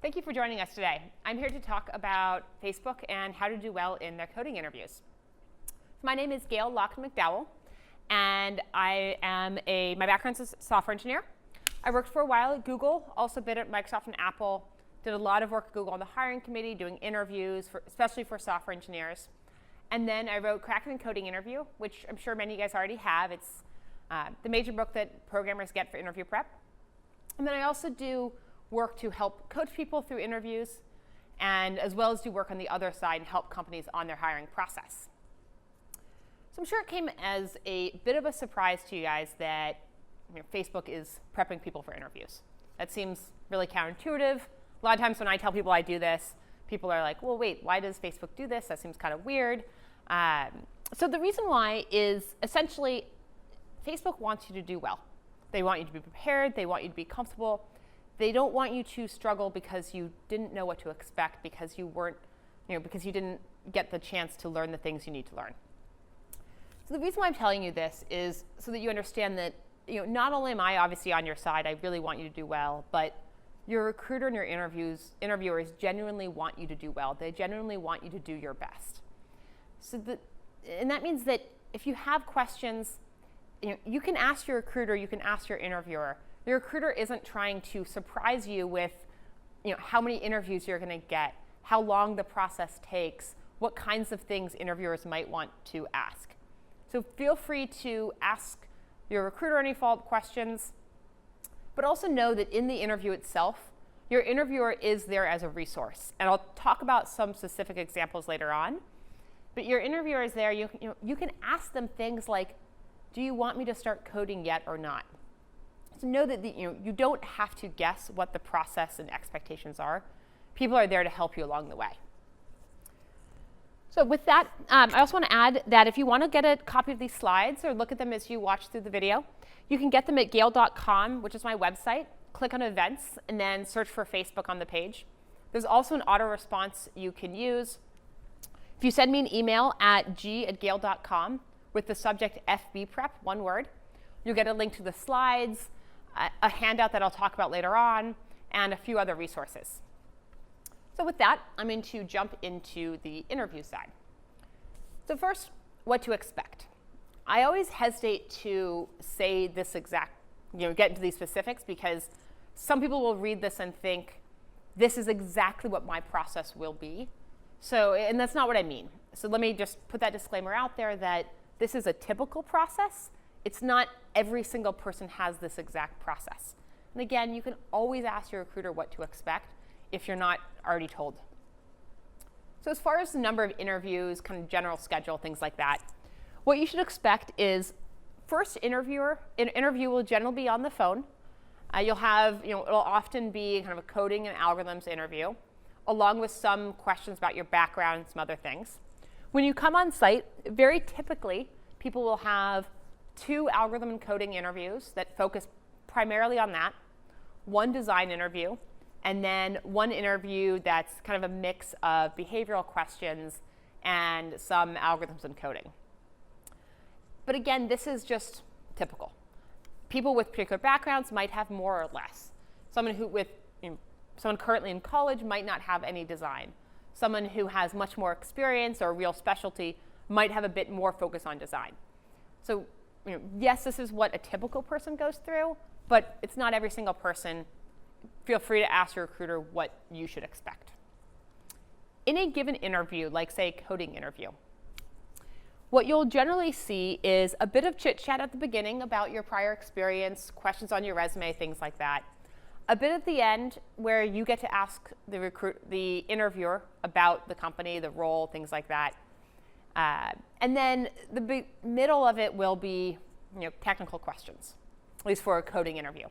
Thank you for joining us today. I'm here to talk about Facebook and how to do well in their coding interviews. My name is Gail Lockton McDowell, and my background is a software engineer. I worked for a while at Google, also been at Microsoft and Apple, did a lot of work at Google on the hiring committee, doing interviews, especially for software engineers. And then I wrote Crack It in Coding Interview, which I'm sure many of you guys already have. It's the major book that programmers get for interview prep. And then I also do work to help coach people through interviews, and as well as do work on the other side and help companies on their hiring process. So I'm sure it came as a bit of a surprise to you guys that Facebook is prepping people for interviews. That seems really counterintuitive. A lot of times when I tell people I do this, people are like, well, wait, why does Facebook do this? That seems kind of weird. So the reason why is essentially Facebook wants you to do well. They want you to be prepared. They want you to be comfortable. They don't want you to struggle because you didn't know what to expect, because you weren't, because you didn't get the chance to learn the things you need to learn. So the reason why I'm telling you this is so that you understand that, not only am I obviously on your side, I really want you to do well, but your recruiter and your interviewers genuinely want you to do well. They genuinely want you to do your best. And that means that if you have questions, you can ask your recruiter, you can ask your interviewer. Your recruiter isn't trying to surprise you with how many interviews you're going to get, how long the process takes, what kinds of things interviewers might want to ask. So feel free to ask your recruiter any follow-up questions, but also know that in the interview itself, your interviewer is there as a resource. And I'll talk about some specific examples later on. But your interviewer is there. You can ask them things like, do you want me to start coding yet or not? So know that you don't have to guess what the process and expectations are. People are there to help you along the way. So with that, I also want to add that if you want to get a copy of these slides or look at them as you watch through the video, you can get them at gail.com, which is my website. Click on events and then search for Facebook on the page. There's also an auto response you can use. If you send me an email at g@gail.com with the subject FB Prep, one word, you'll get a link to the slides, a handout that I'll talk about later on, and a few other resources. So with that, I'm going to jump into the interview side. So first, what to expect. I always hesitate to say this exact, get into these specifics, because some people will read this and think, this is exactly what my process will be. So, and that's not what I mean. So let me just put that disclaimer out there that this is a typical process. It's not every single person has this exact process. And again, you can always ask your recruiter what to expect if you're not already told. So as far as the number of interviews, kind of general schedule, things like that, what you should expect is first an interview will generally be on the phone. You'll have, it'll often be kind of a coding and algorithms interview, along with some questions about your background and some other things. When you come on site, very typically, people will have 2 algorithm and coding interviews that focus primarily on that, 1 design interview, and then 1 interview that's kind of a mix of behavioral questions and some algorithms and coding. But again, this is just typical. People with particular backgrounds might have more or less. Someone currently in college might not have any design. Someone who has much more experience or real specialty might have a bit more focus on design. So yes, this is what a typical person goes through, but it's not every single person. Feel free to ask your recruiter what you should expect. In a given interview, like say a coding interview, what you'll generally see is a bit of chit-chat at the beginning about your prior experience, questions on your resume, things like that. A bit at the end where you get to ask the interviewer about the company, the role, things like that. And then the middle of it will be technical questions, at least for a coding interview.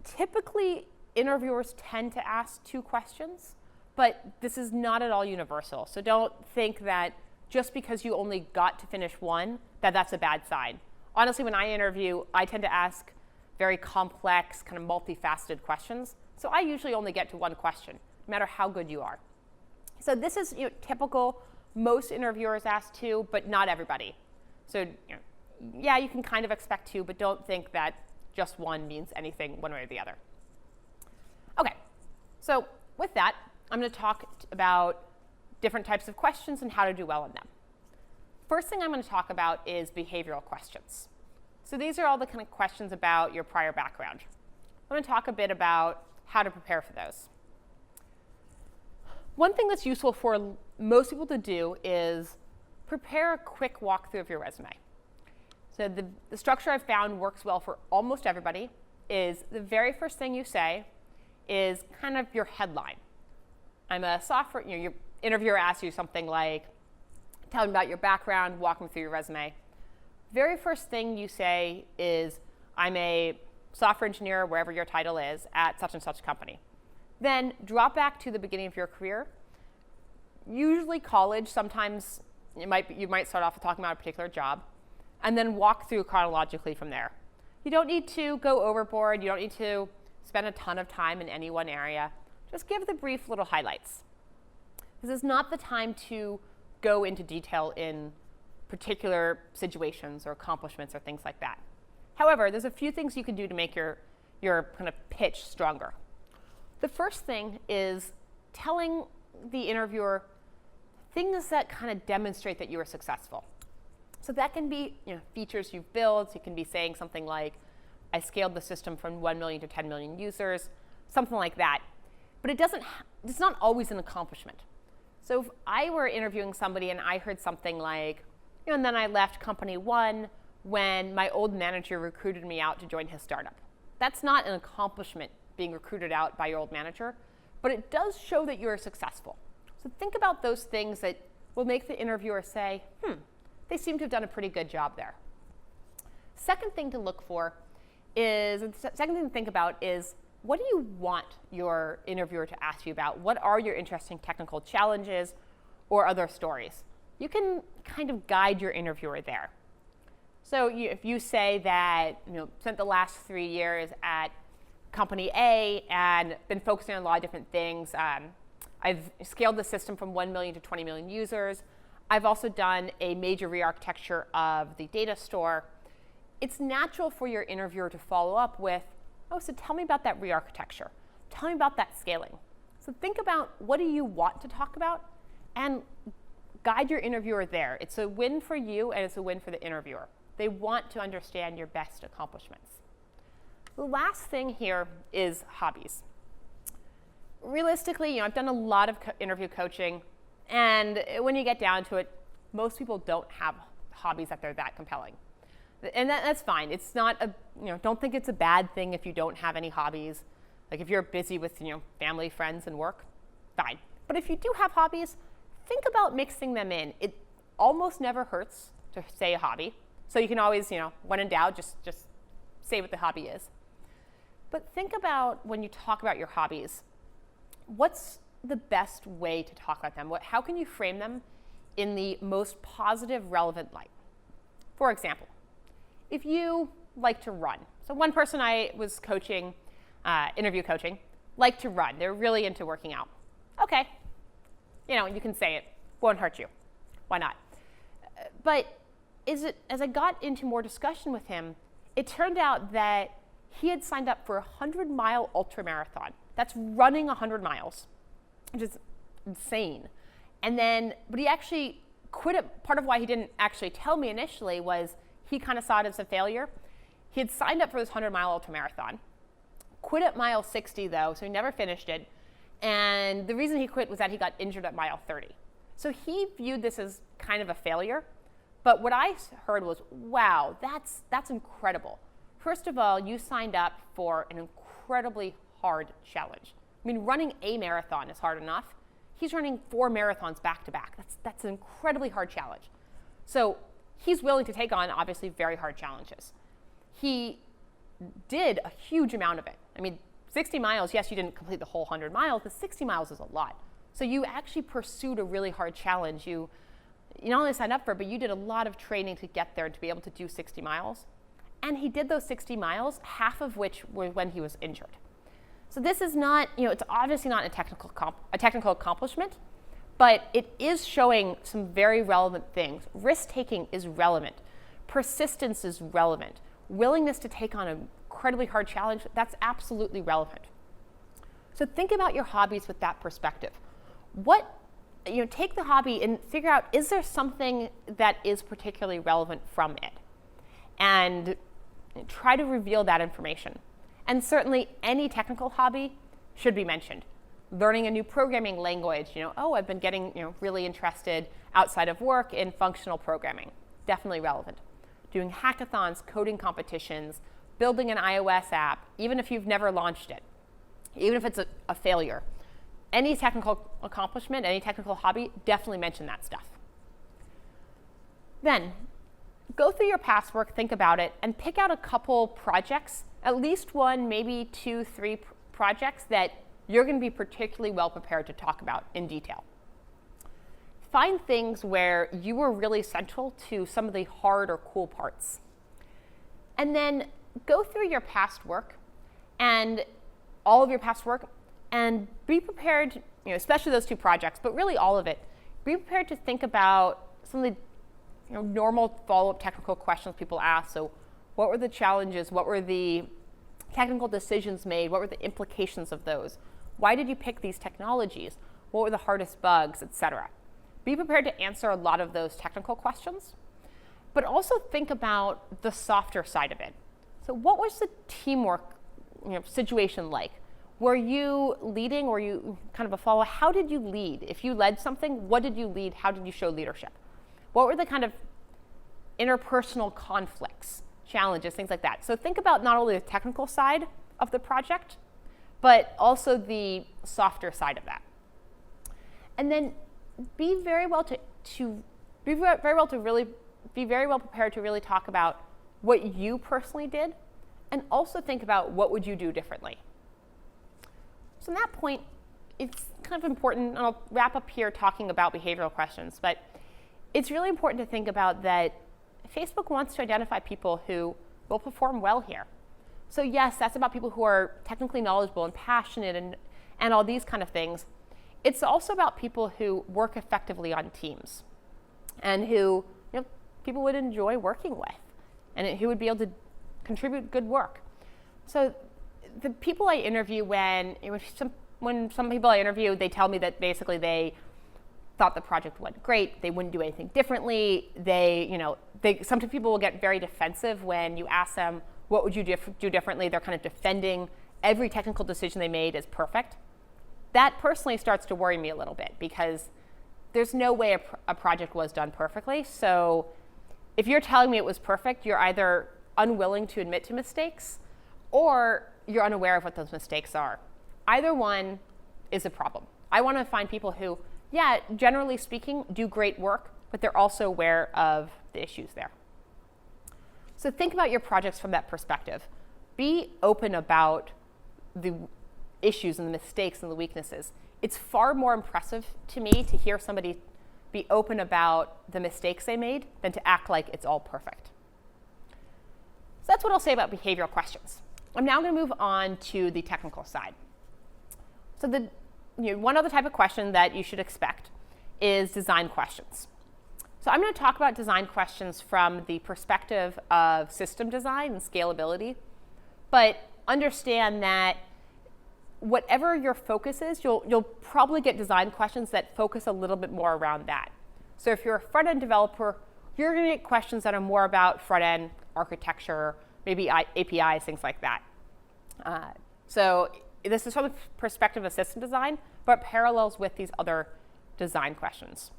Typically, interviewers tend to ask 2 questions, but this is not at all universal. So don't think that just because you only got to finish 1, that's a bad sign. Honestly, when I interview, I tend to ask very complex, kind of multifaceted questions. So I usually only get to 1 question, no matter how good you are. So this is typical. Most interviewers ask 2, but not everybody. So yeah, you can kind of expect 2, but don't think that just 1 means anything one way or the other. Okay, So with that, I'm going to talk about different types of questions and how to do well in them. First thing I'm going to talk about is behavioral questions. So these are all the kind of questions about your prior background. I'm going to talk a bit about how to prepare for those. One thing that's useful for most people to do is prepare a quick walkthrough of your resume. So the structure I've found works well for almost everybody is the very first thing you say is kind of your headline. I'm a software, your interviewer asks you something like, tell me about your background, walk me through your resume. Very first thing you say is, I'm a software engineer, wherever your title is, at such and such company. Then drop back to the beginning of your career. Usually college, sometimes you might start off with talking about a particular job, and then walk through chronologically from there. You don't need to go overboard. You don't need to spend a ton of time in any one area. Just give the brief little highlights. This is not the time to go into detail in particular situations or accomplishments or things like that. However, there's a few things you can do to make your kind of pitch stronger. The first thing is telling the interviewer things that kind of demonstrate that you are successful. So that can be features you've built. It can be saying something like, I scaled the system from 1 million to 10 million users, something like that. But it's not always an accomplishment. So if I were interviewing somebody and I heard something like, and then I left company one when my old manager recruited me out to join his startup. That's not an accomplishment, being recruited out by your old manager, but it does show that you're successful. So think about those things that will make the interviewer say, they seem to have done a pretty good job there. Second thing to think about is, what do you want your interviewer to ask you about? What are your interesting technical challenges or other stories? You can kind of guide your interviewer there. So if you say that spent the last 3 years at company A and been focusing on a lot of different things, I've scaled the system from 1 million to 20 million users. I've also done a major re-architecture of the data store. It's natural for your interviewer to follow up with, so tell me about that re-architecture. Tell me about that scaling. So think about, what do you want to talk about, and guide your interviewer there. It's a win for you and it's a win for the interviewer. They want to understand your best accomplishments. The last thing here is hobbies. Realistically, I've done a lot of interview coaching, and when you get down to it, most people don't have hobbies that they're that compelling. And that's fine. It's not don't think it's a bad thing if you don't have any hobbies. Like if you're busy with, family, friends, and work, fine. But if you do have hobbies, think about mixing them in. It almost never hurts to say a hobby. So you can always, when in doubt, just say what the hobby is. But think about, when you talk about your hobbies, what's the best way to talk about them? How can you frame them in the most positive, relevant light? For example, if you like to run. So one person I was coaching, interview coaching, liked to run. They're really into working out. Okay, you can say it. Won't hurt you. Why not? But as I got into more discussion with him, it turned out that he had signed up for a 100-mile ultramarathon. That's running 100 miles, which is insane. But he actually quit it. Part of why he didn't actually tell me initially was he kind of saw it as a failure. He had signed up for this 100-mile ultramarathon, quit at mile 60 though, so he never finished it. And the reason he quit was that he got injured at mile 30. So he viewed this as kind of a failure. But what I heard was, wow, that's incredible. First of all, you signed up for an incredibly hard challenge. I mean, running a marathon is hard enough. He's running 4 marathons back to back. That's an incredibly hard challenge. So he's willing to take on, obviously, very hard challenges. He did a huge amount of it. I mean, 60 miles, yes, you didn't complete the whole 100 miles, but 60 miles is a lot. So you actually pursued a really hard challenge. You not only signed up for it, but you did a lot of training to get there to be able to do 60 miles. And he did those 60 miles, half of which were when he was injured. So this is not, it's obviously not a technical accomplishment, but it is showing some very relevant things. Risk-taking is relevant. Persistence is relevant. Willingness to take on an incredibly hard challenge, that's absolutely relevant. So think about your hobbies with that perspective. Take the hobby and figure out, is there something that is particularly relevant from it? And try to reveal that information. And certainly any technical hobby should be mentioned. Learning a new programming language, I've been getting really interested outside of work in functional programming. Definitely relevant. Doing hackathons, coding competitions, building an iOS app, even if you've never launched it, even if it's a failure. Any technical accomplishment, any technical hobby, definitely mention that stuff. Then, go through your past work, think about it, and pick out a couple projects, at least one, maybe 2, 3 projects that you're going to be particularly well prepared to talk about in detail. Find things where you were really central to some of the hard or cool parts. And then go through your past work and all of your past work and be prepared, especially those 2 projects, but really all of it. Be prepared to think about some of the normal follow-up technical questions people ask. So what were the challenges? What were the technical decisions made? What were the implications of those? Why did you pick these technologies? What were the hardest bugs, etc.? Be prepared to answer a lot of those technical questions, but also think about the softer side of it. So what was the teamwork situation like? Were you leading? Were you kind of a follower? How did you lead? If you led something, what did you lead? How did you show leadership? What were the kind of interpersonal conflicts, challenges, things like that? So think about not only the technical side of the project, but also the softer side of that. And then be very well prepared to really talk about what you personally did, and also think about what would you do differently. So on that point, it's kind of important, and I'll wrap up here talking about behavioral questions, but it's really important to think about that Facebook wants to identify people who will perform well here. So yes, that's about people who are technically knowledgeable and passionate and all these kind of things. It's also about people who work effectively on teams and who people would enjoy working with and who would be able to contribute good work. So the people I interview when some people I interview, they tell me that basically they thought the project went great, they wouldn't do anything differently. Some people will get very defensive when you ask them, what would you do differently? They're kind of defending every technical decision they made as perfect. That personally starts to worry me a little bit, because there's no way a project was done perfectly. So if you're telling me it was perfect, you're either unwilling to admit to mistakes or you're unaware of what those mistakes are. Either one is a problem. I want to find people who, generally speaking, do great work, but they're also aware of the issues there. So think about your projects from that perspective. Be open about the issues and the mistakes and the weaknesses. It's far more impressive to me to hear somebody be open about the mistakes they made than to act like it's all perfect. So that's what I'll say about behavioral questions. I'm now going to move on to the technical side. So one other type of question that you should expect is design questions. So I'm going to talk about design questions from the perspective of system design and scalability, but understand that whatever your focus is, you'll probably get design questions that focus a little bit more around that. So if you're a front-end developer, you're going to get questions that are more about front-end architecture, maybe APIs, things like that. So this is from the perspective of system design, but parallels with these other design questions.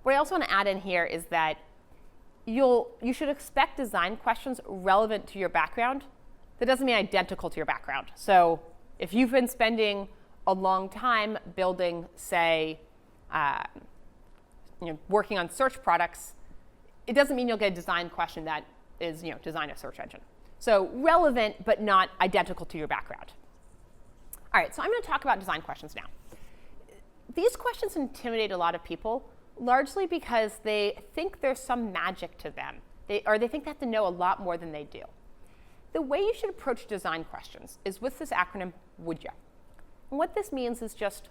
What I also want to add in here is that you should expect design questions relevant to your background. That doesn't mean identical to your background. So if you've been spending a long time building, say, working on search products, it doesn't mean you'll get a design question that is, design a search engine. So relevant, but not identical to your background. All right, so I'm going to talk about design questions now. These questions intimidate a lot of people, largely because they think there's some magic to them, or they think they have to know a lot more than they do. The way you should approach design questions is with this acronym, would you? And what this means is just,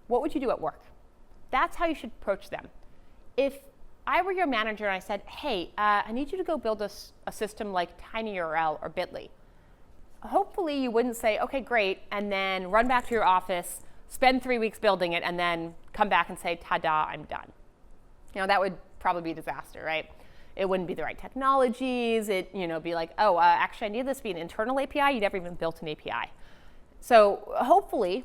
what would you do at work? That's how you should approach them. If I were your manager and I said, hey, I need you to go build a system like TinyURL or Bitly, hopefully you wouldn't say, okay, great, and then run back to your office, spend 3 weeks building it, and then come back and say, ta-da, I'm done. That would probably be a disaster, right? It wouldn't be the right technologies. It, be like, oh, actually I need this to be an internal API. You never even built an API. So hopefully,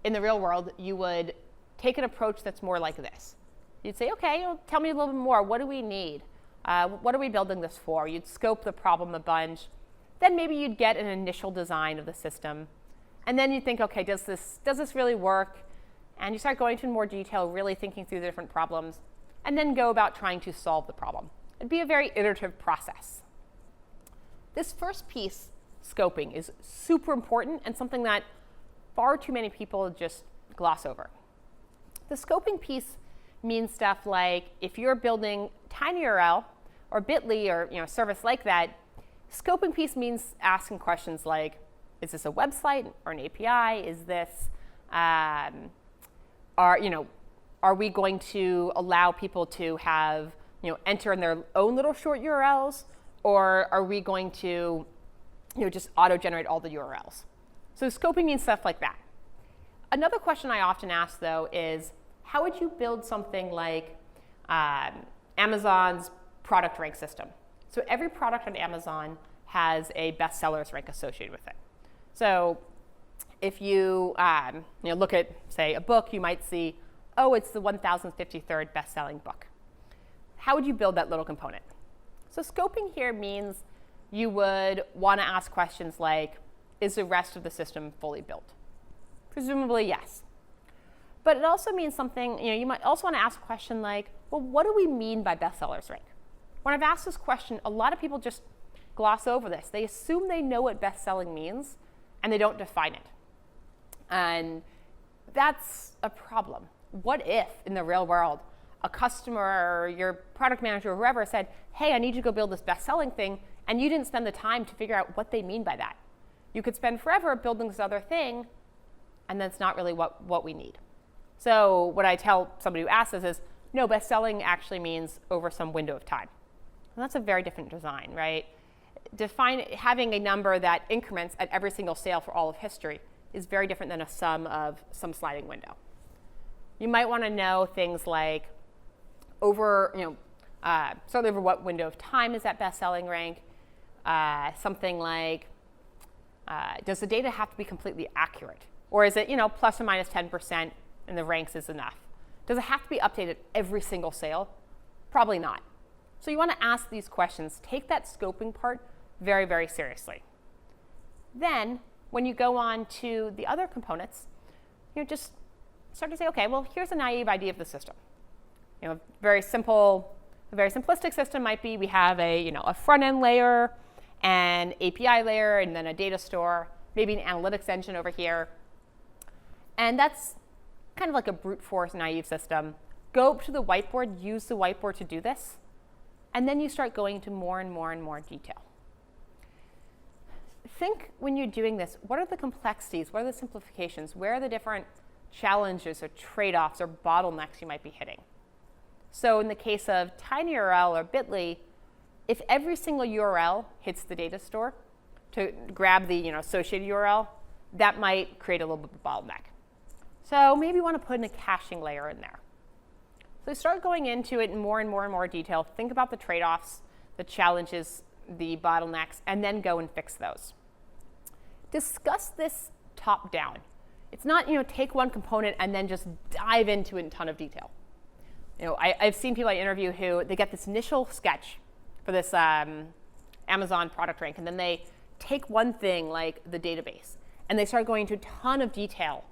in the real world, you would take an approach that's more like this. You'd say, okay, tell me a little bit more. What do we need? What are we building this for? You'd scope the problem a bunch. Then maybe you'd get an initial design of the system. And then you'd think, okay, does this really work? And you start going into more detail, really thinking through the different problems, and then go about trying to solve the problem. It'd be a very iterative process. This first piece, scoping, is super important and something that far too many people just gloss over. The scoping piece means stuff like if you're building TinyURL or Bitly or service like that, scoping piece means asking questions like, is this a website or an API? Is this, are we going to allow people to have, enter in their own little short URLs, or are we going to, just auto-generate all the URLs? So scoping means stuff like that. Another question I often ask, though, is how would you build something like Amazon's product rank system? So every product on Amazon has a bestsellers rank associated with it. So if you look at, say, a book, you might see, oh, it's the 1053rd best-selling book. How would you build that little component? So scoping here means you would want to ask questions like, is the rest of the system fully built? Presumably, yes. But it also means something, you might also want to ask a question like, well, what do we mean by bestsellers rank? When I've asked this question, a lot of people just gloss over this. They assume they know what best-selling means, and they don't define it. And that's a problem. What if, in the real world, a customer or your product manager or whoever said, hey, I need you to go build this best-selling thing, and you didn't spend the time to figure out what they mean by that? You could spend forever building this other thing, and that's not really what we need. So what I tell somebody who asks this is, no, best-selling actually means over some window of time. And that's a very different design, right? Having a number that increments at every single sale for all of history is very different than a sum of some sliding window. You might want to know things like certainly over what window of time is that best-selling rank. Something like, does the data have to be completely accurate? Or is it, plus or minus 10% and the ranks is enough? Does it have to be updated every single sale? Probably not. So you want to ask these questions. Take that scoping part very, very seriously. Then, when you go on to the other components, just start to say, okay, well, here's a naive idea of the system. A very simplistic system might be we have a front-end layer, an API layer, and then a data store, maybe an analytics engine over here. And that's kind of like a brute force naive system. Go up to the whiteboard, use the whiteboard to do this, and then you start going into more and more and more detail. Think when you're doing this, what are the complexities? What are the simplifications? Where are the different challenges or trade-offs or bottlenecks you might be hitting? So in the case of TinyURL or Bitly, if every single URL hits the data store to grab the associated URL, that might create a little bit of a bottleneck. So maybe you want to put in a caching layer in there. So start going into it in more and more and more detail. Think about the trade-offs, the challenges, the bottlenecks, and then go and fix those. Discuss this top-down. It's not take one component and then just dive into it in a ton of detail. I've seen people I interview who they get this initial sketch for this Amazon product rank, and then they take one thing like the database, and they start going into a ton of detail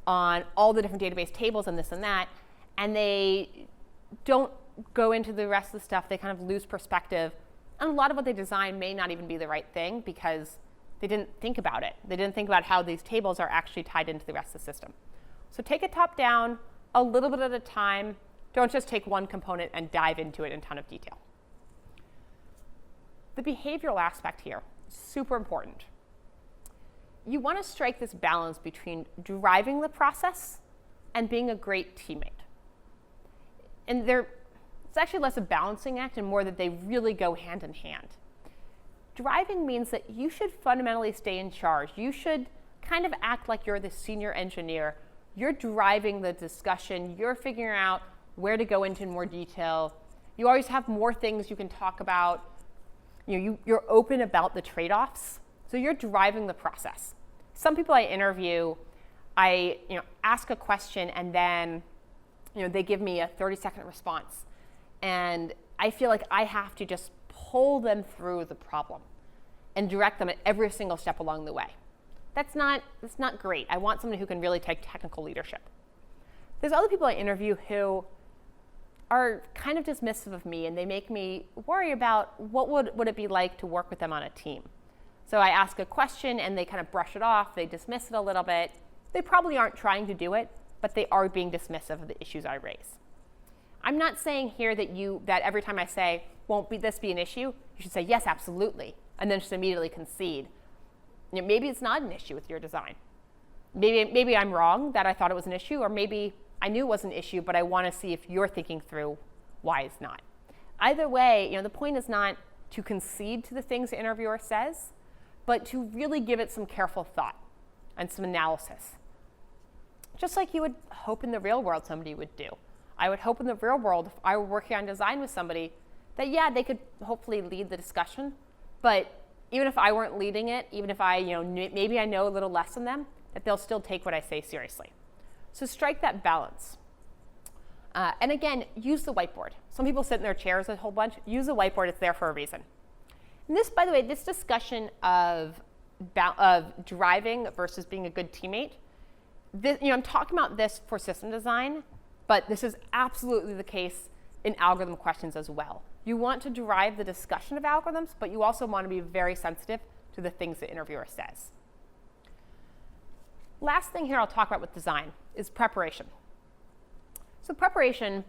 on all the different database tables and this and that, and they don't go into the rest of the stuff. They kind of lose perspective, and a lot of what they design may not even be the right thing because they didn't think about it. They didn't think about how these tables are actually tied into the rest of the system. So take it top down, a little bit at a time. Don't just take one component and dive into it in a ton of detail. The behavioral aspect here is super important. You want to strike this balance between driving the process and being a great teammate. And it's actually less a balancing act and more that they really go hand in hand. driving means that you should fundamentally stay in charge. You should kind of act like you're the senior engineer. You're driving the discussion. You're figuring out where to go into in more detail. You always have more things you can talk about. You're open about the trade-offs. So you're driving the process. Some people I interview, I ask a question and then they give me a 30-second response. And I feel like I have to just pull them through the problem and direct them at every single step along the way. That's not great. I want someone who can really take technical leadership. There's other people I interview who are kind of dismissive of me, and they make me worry about what would it be like to work with them on a team. So I ask a question and they kind of brush it off, they dismiss it a little bit. They probably aren't trying to do it, but they are being dismissive of the issues I raise. I'm not saying here that every time I say, won't this be an issue? You should say, yes, absolutely, and then just immediately concede. Maybe it's not an issue with your design. Maybe I'm wrong that I thought it was an issue, or maybe I knew it was an issue, but I want to see if you're thinking through why it's not. Either way, the point is not to concede to the things the interviewer says, but to really give it some careful thought and some analysis. Just like you would hope in the real world somebody would do. I would hope in the real world, if I were working on design with somebody, that they could hopefully lead the discussion, but even if I weren't leading it, even if I, maybe I know a little less than them, that they'll still take what I say seriously. So strike that balance. And again, use the whiteboard. Some people sit in their chairs a whole bunch. Use the whiteboard, it's there for a reason. And this, by the way, this discussion of driving versus being a good teammate, I'm talking about this for system design, but this is absolutely the case in algorithm questions as well. You want to drive the discussion of algorithms, but you also want to be very sensitive to the things the interviewer says. Last thing here I'll talk about with design is preparation. So preparation,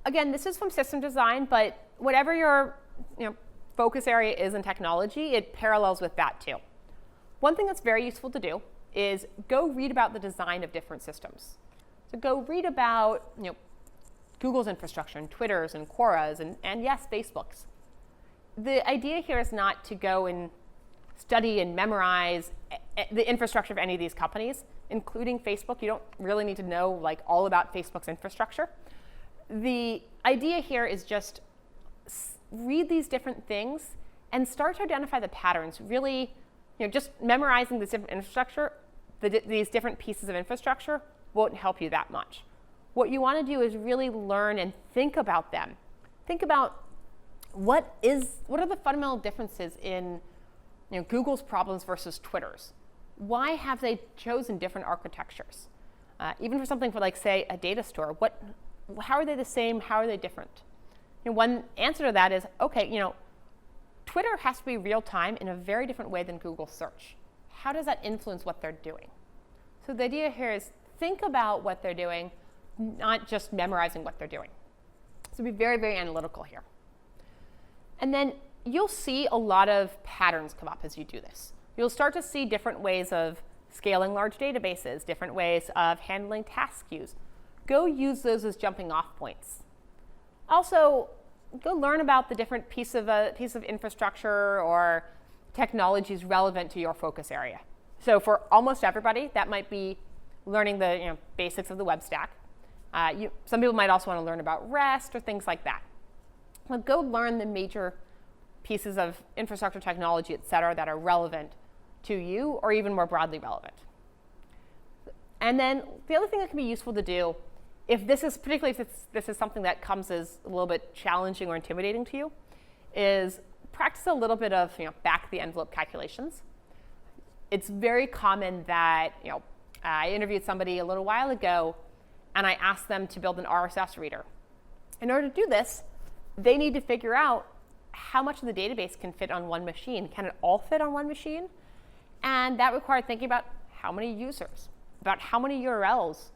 again, this is from system design, but whatever your focus area is in technology, it parallels with that too. One thing that's very useful to do is go read about the design of different systems. So go read about Google's infrastructure and Twitter's and Quora's and yes, Facebook's. The idea here is not to go and study and memorize the infrastructure of any of these companies, including Facebook. You don't really need to know all about Facebook's infrastructure. The idea here is just read these different things and start to identify the patterns. Really, just memorizing this different infrastructure, these different pieces of infrastructure won't help you that much. What you want to do is really learn and think about them. Think about what are the fundamental differences in Google's problems versus Twitter's. Why have they chosen different architectures? Even for something for say a data store, how are they the same? How are they different? One answer to that is, okay, Twitter has to be real time in a very different way than Google search. How does that influence what they're doing? So the idea here is think about what they're doing, not just memorizing what they're doing. So be very, very analytical here. And then you'll see a lot of patterns come up as you do this. You'll start to see different ways of scaling large databases, different ways of handling task queues. Go use those as jumping off points. Also, go learn about the different piece of infrastructure or technologies relevant to your focus area. So for almost everybody, that might be learning the basics of the web stack. Some people might also want to learn about REST or things like that. But go learn the major pieces of infrastructure technology, et cetera, that are relevant to you or even more broadly relevant. And then the other thing that can be useful to do, particularly if this is something that comes as a little bit challenging or intimidating to you, is practice a little bit of back the envelope calculations. It's very common that I interviewed somebody a little while ago and I asked them to build an RSS reader. In order to do this, they need to figure out how much of the database can fit on one machine. Can it all fit on one machine? And that required thinking about how many users, about how many URLs,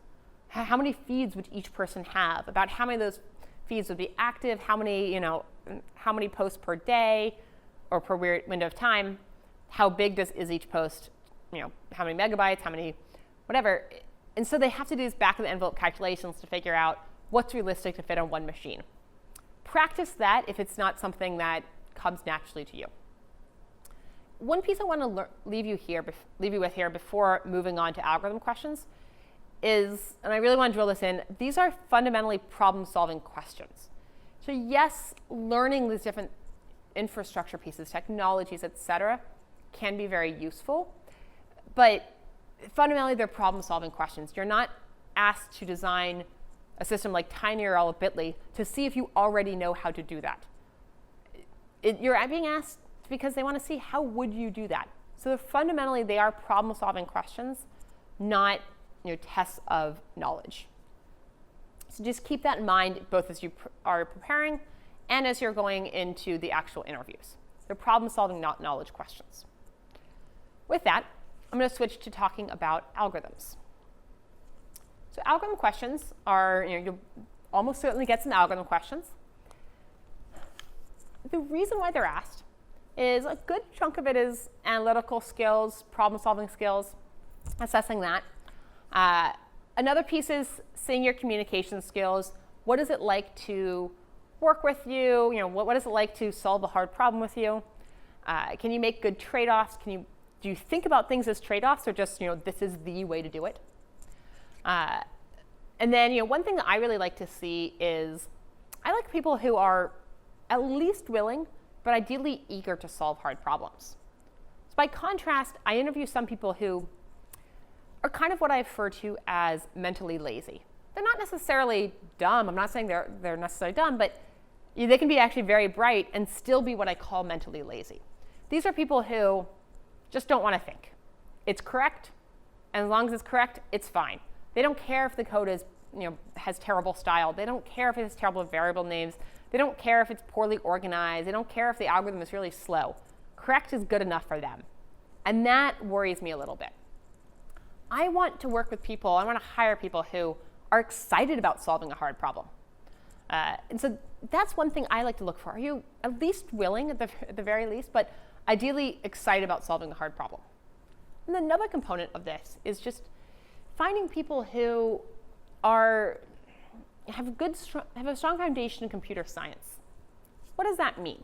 how many feeds would each person have, about how many of those feeds would be active, how many posts per day or per window of time, how big is each post, how many megabytes, how many whatever. And so they have to do these back of the envelope calculations to figure out what's realistic to fit on one machine. Practice that if it's not something that comes naturally to you. one piece I want to leave you with here before moving on to algorithm questions is, and I really want to drill this in, these are fundamentally problem-solving questions. So yes, learning these different infrastructure pieces, technologies, etc., can be very useful, but fundamentally they're problem-solving questions. You're not asked to design a system like TinyURL or Bitly to see if you already know how to do that. You're being asked because they want to see how would you do that. So fundamentally, they are problem-solving questions, not tests of knowledge. So just keep that in mind, both as you are preparing and as you're going into the actual interviews. They're problem-solving, not knowledge questions. With that, I'm going to switch to talking about algorithms. So algorithm questions are, you'll almost certainly get some algorithm questions. The reason why they're asked is a good chunk of it is analytical skills, problem-solving skills, assessing that. Another piece is seeing your communication skills. What is it like to work with you? What is it like to solve a hard problem with you? Can you make good trade-offs? Do you think about things as trade-offs, or just this is the way to do it? And then one thing that I really like to see is I like people who are at least willing, but ideally eager to solve hard problems. So by contrast, I interview some people who are kind of what I refer to as mentally lazy. They're not necessarily dumb. I'm not saying they're necessarily dumb, but they can be actually very bright and still be what I call mentally lazy. These are people who just don't want to think. It's correct, and as long as it's correct, it's fine. They don't care if the code is, has terrible style. They don't care if it has terrible variable names. They don't care if it's poorly organized. They don't care if the algorithm is really slow. Correct is good enough for them. And that worries me a little bit. I want to work with people, I want to hire people who are excited about solving a hard problem. And so that's one thing I like to look for. Are you at least willing, at the very least, but ideally excited about solving a hard problem? And another component of this is just finding people who have a strong foundation in computer science. What does that mean?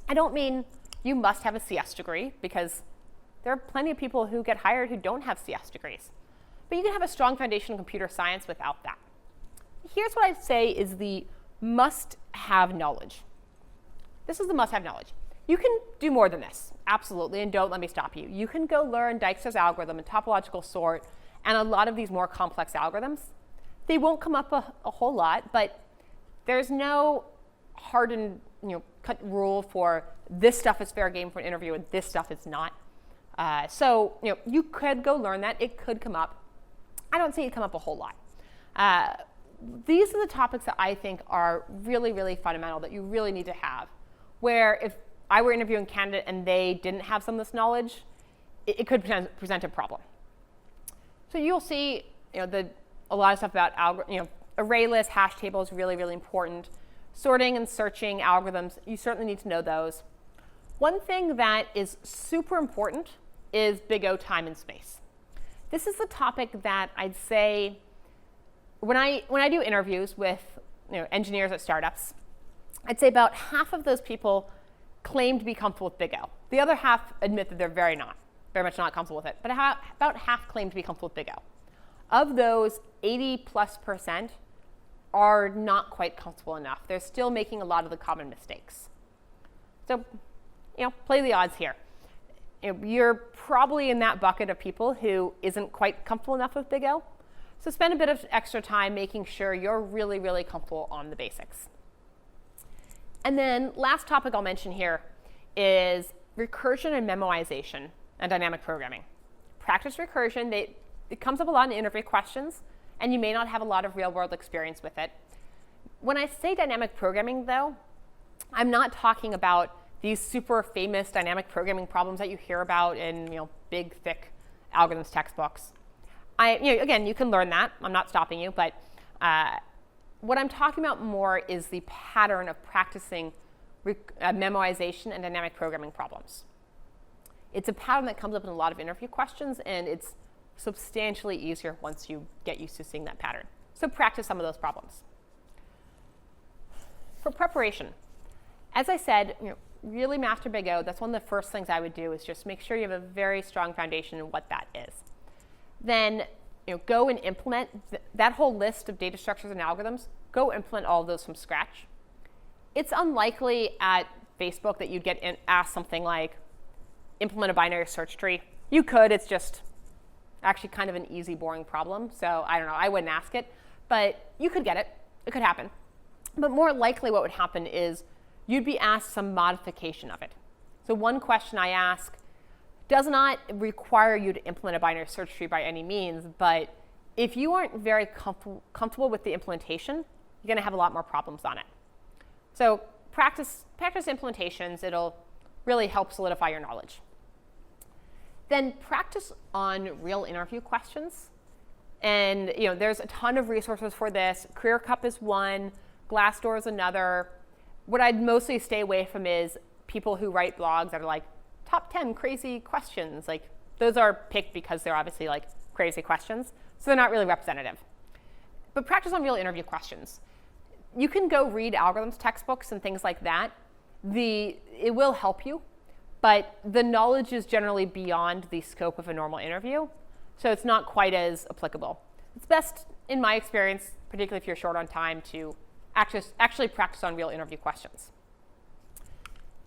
I don't mean you must have a CS degree, because there are plenty of people who get hired who don't have CS degrees. But you can have a strong foundation in computer science without that. Here's what I'd say is the must-have knowledge. This is the must-have knowledge. You can do more than this, absolutely, and don't let me stop you. You can go learn Dijkstra's algorithm and topological sort and a lot of these more complex algorithms. They won't come up a whole lot, but there's no hardened cut rule for this stuff is fair game for an interview and this stuff is not. So you could go learn that. It could come up. I don't see it come up a whole lot. These are the topics that I think are really, really fundamental that you really need to have, where if I were interviewing a candidate and they didn't have some of this knowledge, it could present a problem. So you'll see a lot of stuff about array lists, hash tables, really, really important. Sorting and searching algorithms, you certainly need to know those. One thing that is super important is big O time and space. This is the topic that I'd say when I do interviews with engineers at startups, I'd say about half of those people claim to be comfortable with big O. The other half admit that they're very much not comfortable with it, but about half claim to be comfortable with big O. Of those, 80+% are not quite comfortable enough. They're still making a lot of the common mistakes. So, play the odds here. You're probably in that bucket of people who isn't quite comfortable enough with big O. So spend a bit of extra time making sure you're really, really comfortable on the basics. And then last topic I'll mention here is recursion and memoization and dynamic programming. Practice recursion. It comes up a lot in interview questions, and you may not have a lot of real-world experience with it. When I say dynamic programming, though, I'm not talking about these super famous dynamic programming problems that you hear about in big, thick algorithms textbooks. Again, you can learn that. I'm not stopping you, but what I'm talking about more is the pattern of practicing memoization and dynamic programming problems. It's a pattern that comes up in a lot of interview questions, and it's substantially easier once you get used to seeing that pattern. So practice some of those problems. For preparation, as I said, really master Big O, that's one of the first things I would do is just make sure you have a very strong foundation in what that is. Then go and implement that whole list of data structures and algorithms. Go implement all of those from scratch. It's unlikely at Facebook that you'd get asked something like, implement a binary search tree. You could, it's just actually kind of an easy, boring problem. So I don't know, I wouldn't ask it, but you could get it. It could happen. But more likely what would happen is you'd be asked some modification of it. So one question I ask does not require you to implement a binary search tree by any means, but if you aren't very comfortable with the implementation, you're going to have a lot more problems on it. So practice implementations. It'll really help solidify your knowledge. Then practice on real interview questions. And there's a ton of resources for this. Career Cup is one, Glassdoor is another. What I'd mostly stay away from is people who write blogs that are like top 10 crazy questions. Like those are picked because they're obviously like crazy questions, so they're not really representative. But practice on real interview questions. You can go read algorithms textbooks and things like that. It will help you, but the knowledge is generally beyond the scope of a normal interview, so it's not quite as applicable. It's best, in my experience, particularly if you're short on time, to actually practice on real interview questions.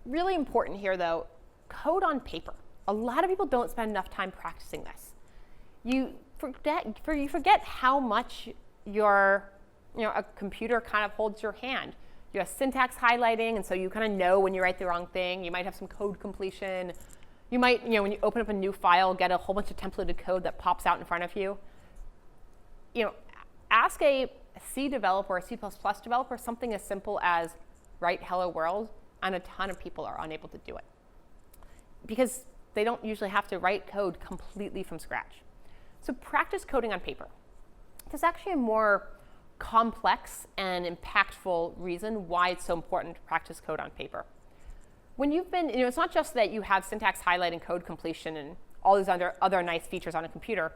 Really important here, though, code on paper. A lot of people don't spend enough time practicing this. You forget how much a computer kind of holds your hand. You have syntax highlighting, and so you kind of know when you write the wrong thing. You might have some code completion. You might, when you open up a new file, get a whole bunch of templated code that pops out in front of you. Ask a C developer or a C++ developer something as simple as write hello world, and a ton of people are unable to do it because they don't usually have to write code completely from scratch. So practice coding on paper. There's actually a more complex and impactful reason why it's so important to practice code on paper. When you've been, it's not just that you have syntax highlight and code completion and all these other nice features on a computer.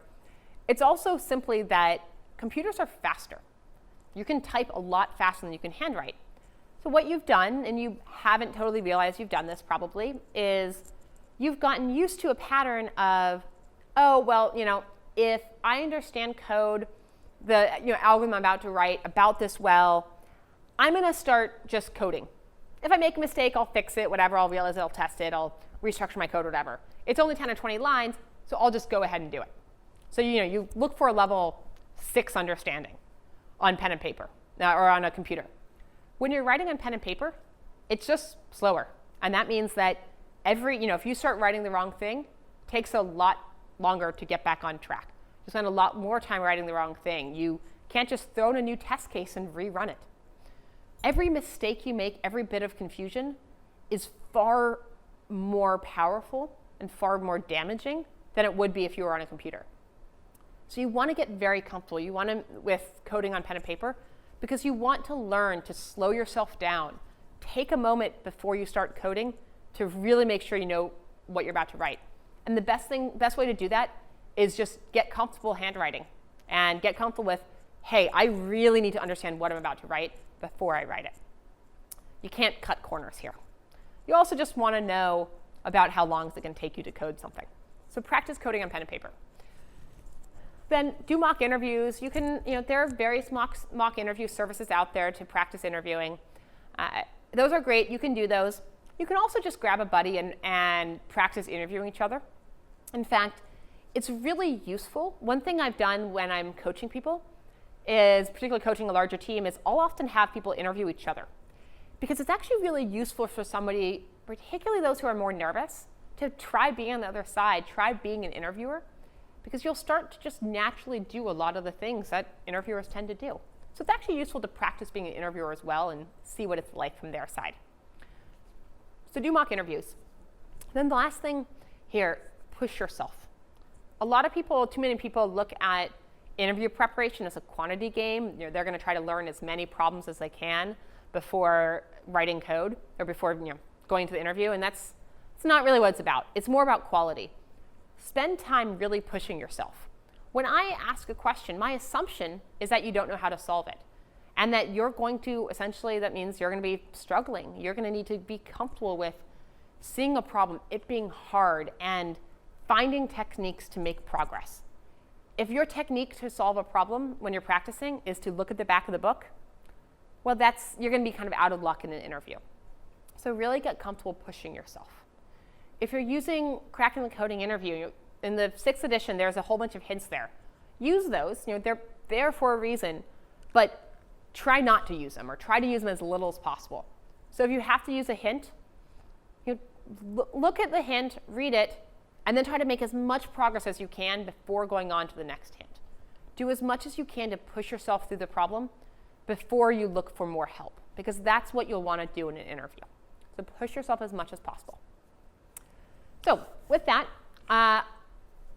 It's also simply that computers are faster. You can type a lot faster than you can handwrite. So what you've done, and you haven't totally realized you've done this probably, is you've gotten used to a pattern of, oh, well, if I understand code, the algorithm I'm about to write about this well, I'm going to start just coding. If I make a mistake, I'll fix it, whatever, I'll realize it, I'll test it, I'll restructure my code, whatever. It's only 10 or 20 lines, so I'll just go ahead and do it. So you look for a level 6 understanding on pen and paper, or on a computer. When you're writing on pen and paper, it's just slower. And that means that if you start writing the wrong thing, it takes a lot longer to get back on track. You spend a lot more time writing the wrong thing. You can't just throw in a new test case and rerun it. Every mistake you make, every bit of confusion is far more powerful and far more damaging than it would be if you were on a computer. So you want to get very comfortable. You want to with coding on pen and paper because you want to learn to slow yourself down. Take a moment before you start coding to really make sure you know what you're about to write. And the best way to do that is just get comfortable handwriting and get comfortable with, hey, I really need to understand what I'm about to write before I write it. You can't cut corners here. You also just want to know about how long it's going to take you to code something. So practice coding on pen and paper. Then do mock interviews. You can, there are various mock interview services out there to practice interviewing. Those are great. You can do those. You can also just grab a buddy and practice interviewing each other. In fact, it's really useful. One thing I've done when I'm coaching people is, particularly coaching a larger team, is I'll often have people interview each other. Because it's actually really useful for somebody, particularly those who are more nervous, to try being on the other side, try being an interviewer, because you'll start to just naturally do a lot of the things that interviewers tend to do. So it's actually useful to practice being an interviewer as well and see what it's like from their side. So do mock interviews. Then the last thing here, push yourself. A lot of people, too many people, look at interview preparation as a quantity game. They're going to try to learn as many problems as they can before writing code or before going to the interview, and it's not really what it's about. It's more about quality. Spend time really pushing yourself. When I ask a question, my assumption is that you don't know how to solve it, and that you're going to, essentially, that means you're going to be struggling. You're going to need to be comfortable with seeing a problem, it being hard, and finding techniques to make progress. If your technique to solve a problem when you're practicing is to look at the back of the book, well, you're going to be kind of out of luck in an interview. So really get comfortable pushing yourself. If you're using Cracking the Coding interview, in the 6th edition, there's a whole bunch of hints there. Use those. They're there for a reason, but try not to use them, or try to use them as little as possible. So if you have to use a hint, look at the hint, read it, and then try to make as much progress as you can before going on to the next hint. Do as much as you can to push yourself through the problem before you look for more help, because that's what you'll want to do in an interview. So push yourself as much as possible. So with that,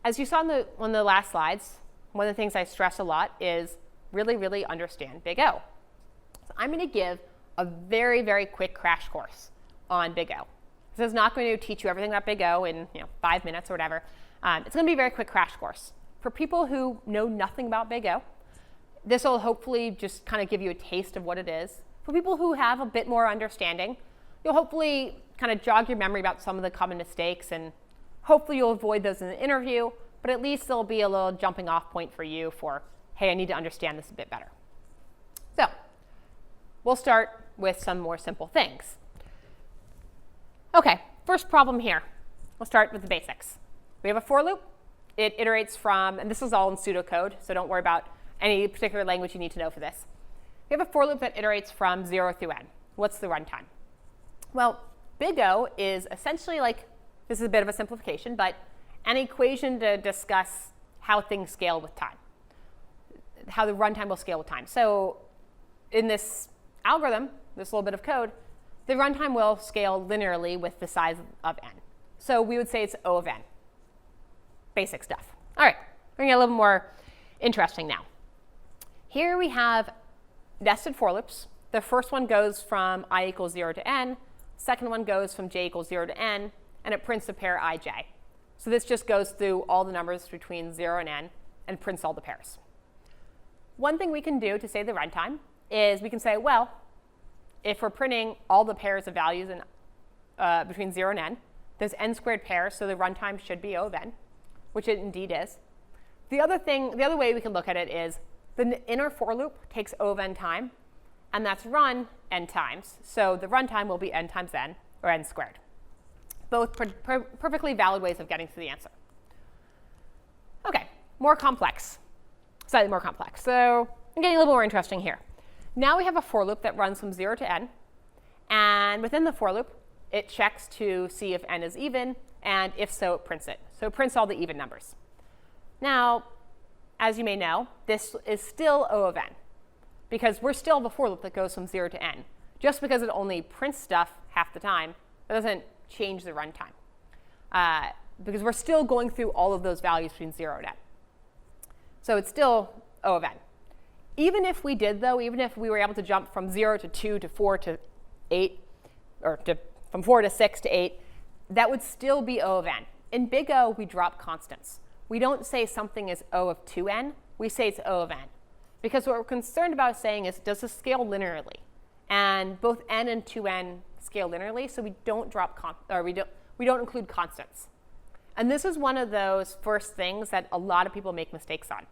as you saw on the last slides, one of the things I stress a lot is really, really understand Big O. So I'm going to give a very, very quick crash course on Big O. This is not going to teach you everything about Big O in 5 minutes or whatever. It's going to be a very quick crash course. For people who know nothing about Big O, this will hopefully just kind of give you a taste of what it is. For people who have a bit more understanding, you'll hopefully kind of jog your memory about some of the common mistakes, and hopefully you'll avoid those in the interview, but at least there'll be a little jumping off point for you for, hey, I need to understand this a bit better. So we'll start with some more simple things. Okay, first problem here. We'll start with the basics. We have a for loop. It iterates from, and this is all in pseudocode, so don't worry about any particular language you need to know for this. We have a for loop that iterates from 0 through n. What's the runtime? Well, Big O is essentially like, this is a bit of a simplification, but an equation to discuss how things scale with time, how the runtime will scale with time. So in this algorithm, this little bit of code, the runtime will scale linearly with the size of n. So we would say it's O of n. Basic stuff. All right, we're going to get a little more interesting now. Here we have nested for loops. The first one goes from I equals 0 to n. Second one goes from j equals 0 to n, and it prints the pair ij. So this just goes through all the numbers between 0 and n and prints all the pairs. One thing we can do to save the runtime is we can say, well, if we're printing all the pairs of values in, between 0 and n, there's n squared pairs, so the runtime should be O of n, which it indeed is. The other way we can look at it is the inner for loop takes O of n time, and that's run n times. So the runtime will be n times n, or n squared. Both perfectly valid ways of getting to the answer. OK, more complex, slightly more complex. So I'm getting a little more interesting here. Now we have a for loop that runs from 0 to n. And within the for loop, it checks to see if n is even, and if so, it prints it. So it prints all the even numbers. Now, as you may know, this is still O of n, because we're still the for loop that goes from 0 to n. Just because it only prints stuff half the time, that doesn't change the runtime, because we're still going through all of those values between 0 and n. So it's still O of n. Even if we did, though, even if we were able to jump from 0 to 2 to 4 to 8, or from 4 to 6 to 8, that would still be O of n. In Big O, we drop constants. We don't say something is O of 2n. We say it's O of n. Because what we're concerned about saying is, does this scale linearly? And both n and 2n scale linearly, so we don't we don't include constants. And this is one of those first things that a lot of people make mistakes on.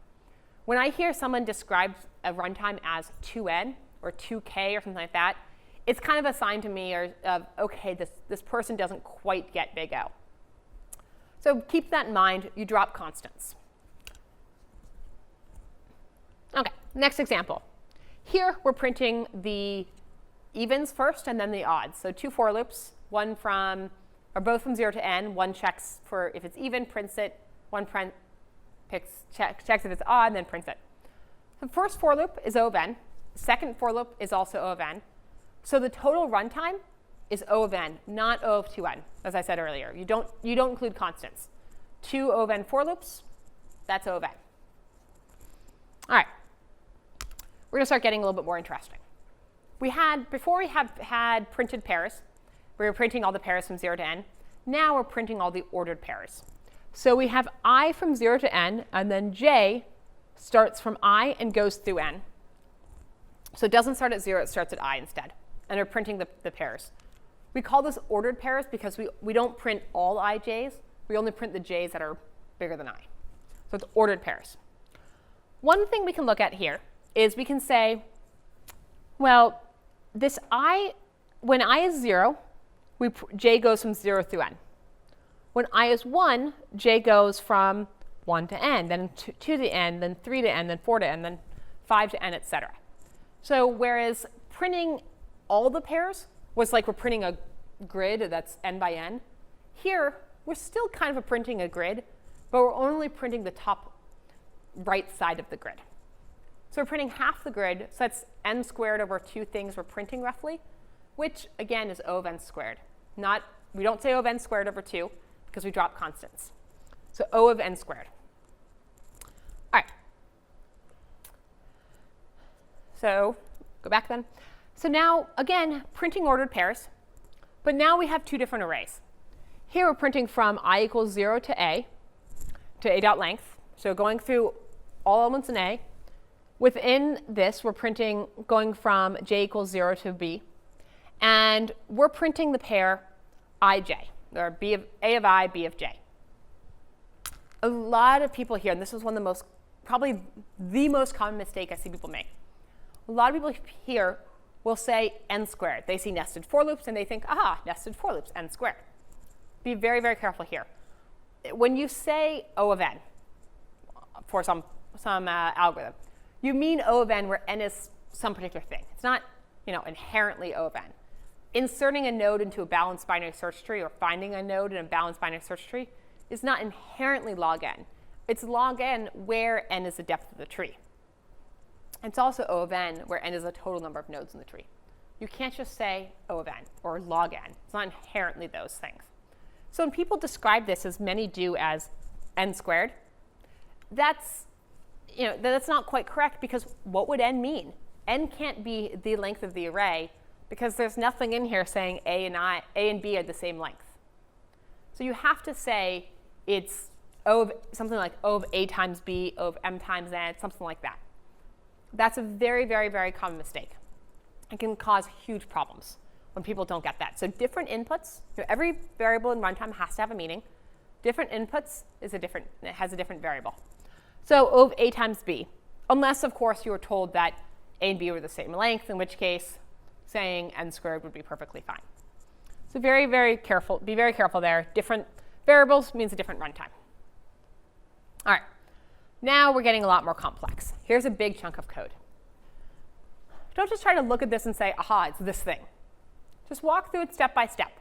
When I hear someone describe a runtime as 2n or 2k or something like that, it's kind of a sign to me of, OK, this person doesn't quite get Big O. So keep that in mind. You drop constants. OK, next example. Here, we're printing the evens first and then the odds. So 2 for loops, both from 0 to n. One checks for if it's even, prints it. One checks if it's odd, and then prints it. The first for loop is O of n. The second for loop is also O of n. So the total runtime is O of n, not O of 2n, as I said earlier. You don't include constants. 2 O of n for loops, that's O of n. All right. We're going to start getting a little bit more interesting. Before we had printed pairs, we were printing all the pairs from 0 to n. Now we're printing all the ordered pairs. So we have I from 0 to n, and then j starts from I and goes through n. So it doesn't start at 0, it starts at I instead. And we're printing the pairs. We call this ordered pairs because we don't print all ij's. We only print the j's that are bigger than I. So it's ordered pairs. One thing we can look at here is we can say, well, this I, when I is 0, j goes from 0 through n. When I is 1, j goes from 1 to n, then 2 to n, then 3 to n, then 4 to n, then 5 to n, etc. So whereas printing all the pairs was like we're printing a grid that's n by n, here we're still kind of printing a grid, but we're only printing the top right side of the grid. So we're printing half the grid, so that's n squared over 2 things we're printing roughly, which again is O of n squared. We don't say O of n squared over 2 because we drop constants. So O of n squared. All right. So go back then. So now, again, printing ordered pairs, but now we have 2 different arrays. Here we're printing from I equals 0 to a dot length. So going through all elements in A. Within this, we're printing going from j equals 0 to b. And we're printing the pair ij, or a of I, b of j. A lot of people here, and this is one of the most, probably the most common mistake I see people make. A lot of people here will say n squared. They see nested for loops, and they think, aha, nested for loops, n squared. Be very, very careful here. When you say O of n for some algorithm, you mean O of n where n is some particular thing. It's not inherently O of n. Inserting a node into a balanced binary search tree or finding a node in a balanced binary search tree is not inherently log n. It's log n where n is the depth of the tree. It's also O of n where n is the total number of nodes in the tree. You can't just say O of n or log n. It's not inherently those things. So when people describe this, as many do, as n squared, that's not quite correct, because what would n mean? N can't be the length of the array because there's nothing in here saying A and B are the same length. So you have to say it's something like O of A times B, O of M times N, something like that. That's a very, very, very common mistake. It can cause huge problems when people don't get that. So different inputs, every variable in runtime has to have a meaning. Different inputs has a different variable. So O of A times B, unless, of course, you were told that A and B were the same length, in which case saying n squared would be perfectly fine. So very, very careful. Be very careful there. Different variables means a different runtime. All right. Now we're getting a lot more complex. Here's a big chunk of code. Don't just try to look at this and say, aha, it's this thing. Just walk through it step by step.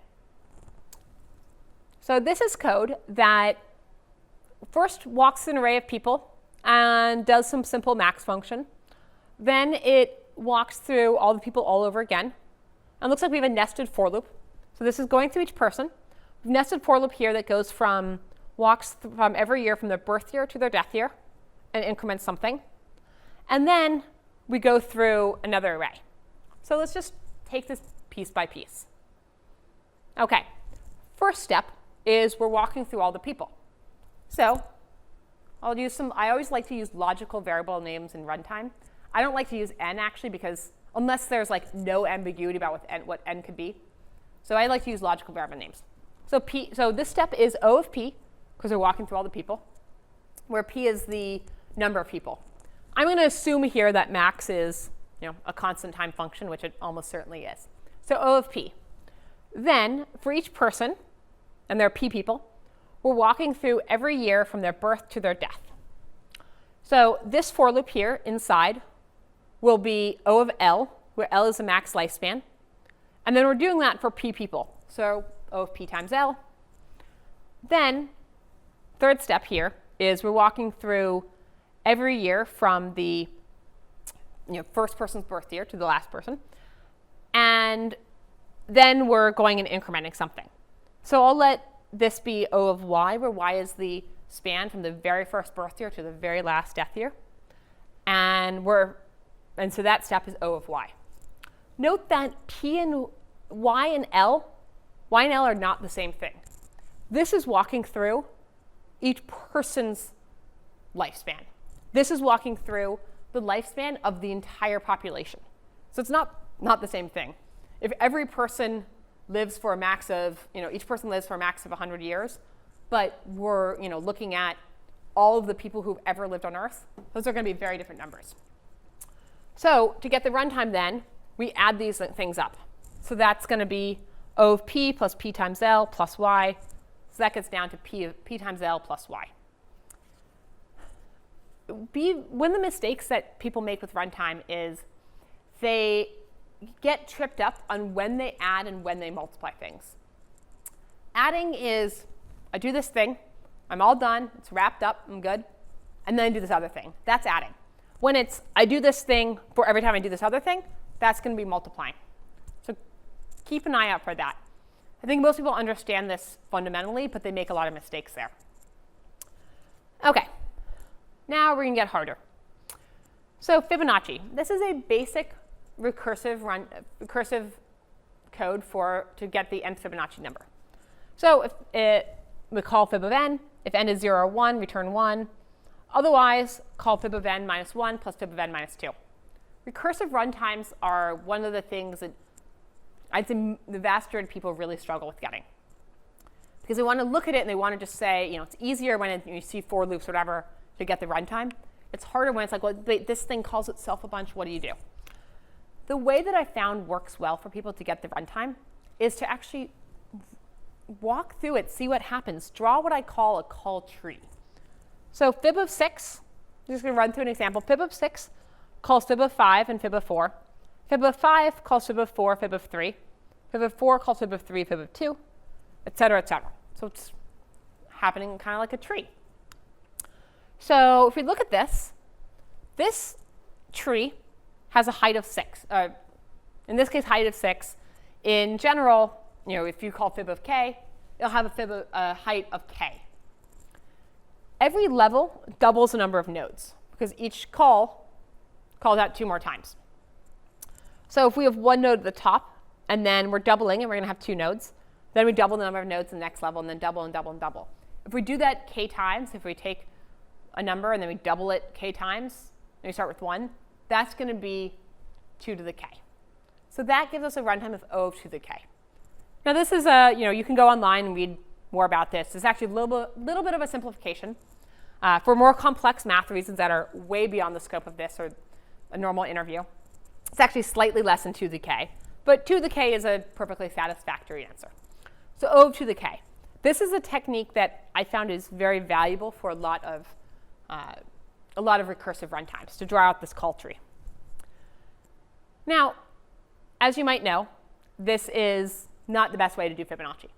So this is code that first walks an array of people and does some simple max function. Then it walks through all the people all over again. And it looks like we have a nested for loop. So this is going through each person. We've nested for loop here that goes walks from every year from their birth year to their death year and increments something. And then we go through another array. So let's just take this piece by piece. OK, first step is we're walking through all the people. So I always like to use logical variable names in runtime. I don't like to use n, actually, because unless there's no ambiguity about what n could be. So I like to use logical variable names. So this step is O of p, because we're walking through all the people, where p is the number of people. I'm going to assume here that max is a constant time function, which it almost certainly is. So O of p. Then, for each person, and there are p people, we're walking through every year from their birth to their death. So this for loop here inside will be O of L, where L is the max lifespan. And then we're doing that for p people. So O of p times L. Then, third step here is we're walking through every year from the first person's birth year to the last person. And then we're going and incrementing something. So I'll let this be O of y, where y is the span from the very first birth year to the very last death year. And so that step is O of y. Note that y and L are not the same thing. This is walking through each person's lifespan. This is walking through the lifespan of the entire population. So it's not the same thing. If every person lives for a max of, each person lives for a max of 100 years, but we're, looking at all of the people who've ever lived on Earth, those are going to be very different numbers. So to get the runtime then, we add these things up. So that's going to be O of p plus p times L plus y. So that gets down to p times L plus y. One of the mistakes that people make with runtime is they get tripped up on when they add and when they multiply things. Adding is, I do this thing, I'm all done, it's wrapped up, I'm good, and then I do this other thing. That's adding. When it's, I do this thing for every time I do this other thing, that's going to be multiplying. So keep an eye out for that. I think most people understand this fundamentally, but they make a lot of mistakes there. OK, now we're going to get harder. So Fibonacci. This is a basic recursive code to get the nth Fibonacci number. So we call fib of n. If n is 0 or 1, return 1. Otherwise, call fib of n minus 1 plus fib of n minus 2. Recursive runtimes are one of the things that I'd say the vast majority of people really struggle with getting. Because they want to look at it and they want to just say, it's easier when you see for loops or whatever to get the runtime. It's harder when it's like, well, this thing calls itself a bunch. What do you do? The way that I found works well for people to get the runtime is to actually walk through it, see what happens. Draw what I call a call tree. So fib of 6, I'm just going to run through an example. Fib of 6 calls fib of 5 and fib of 4. Fib of 5 calls fib of 4, fib of 3. Fib of 4 calls fib of 3, fib of 2, et cetera, et cetera. So it's happening kind of like a tree. So if we look at this tree has a height of 6. In this case, height of 6. In general, if you call fib of k, it'll have a height of k. Every level doubles the number of nodes, because each call calls out 2 more times. So if we have 1 node at the top, and then we're doubling, and we're going to have 2 nodes, then we double the number of nodes in the next level, and then double and double and double. If we do that k times, if we take a number and then we double it k times, and we start with 1, that's going to be 2 to the k. So that gives us a runtime of O of 2 to the k. Now this is you can go online and read more about this. It's actually a little bit of a simplification. For more complex math reasons that are way beyond the scope of this or a normal interview, it's actually slightly less than 2 to the k. But 2 to the k is a perfectly satisfactory answer. So O of 2 to the k. This is a technique that I found is very valuable for a lot of recursive runtimes to draw out this call tree. Now, as you might know, this is not the best way to do Fibonacci.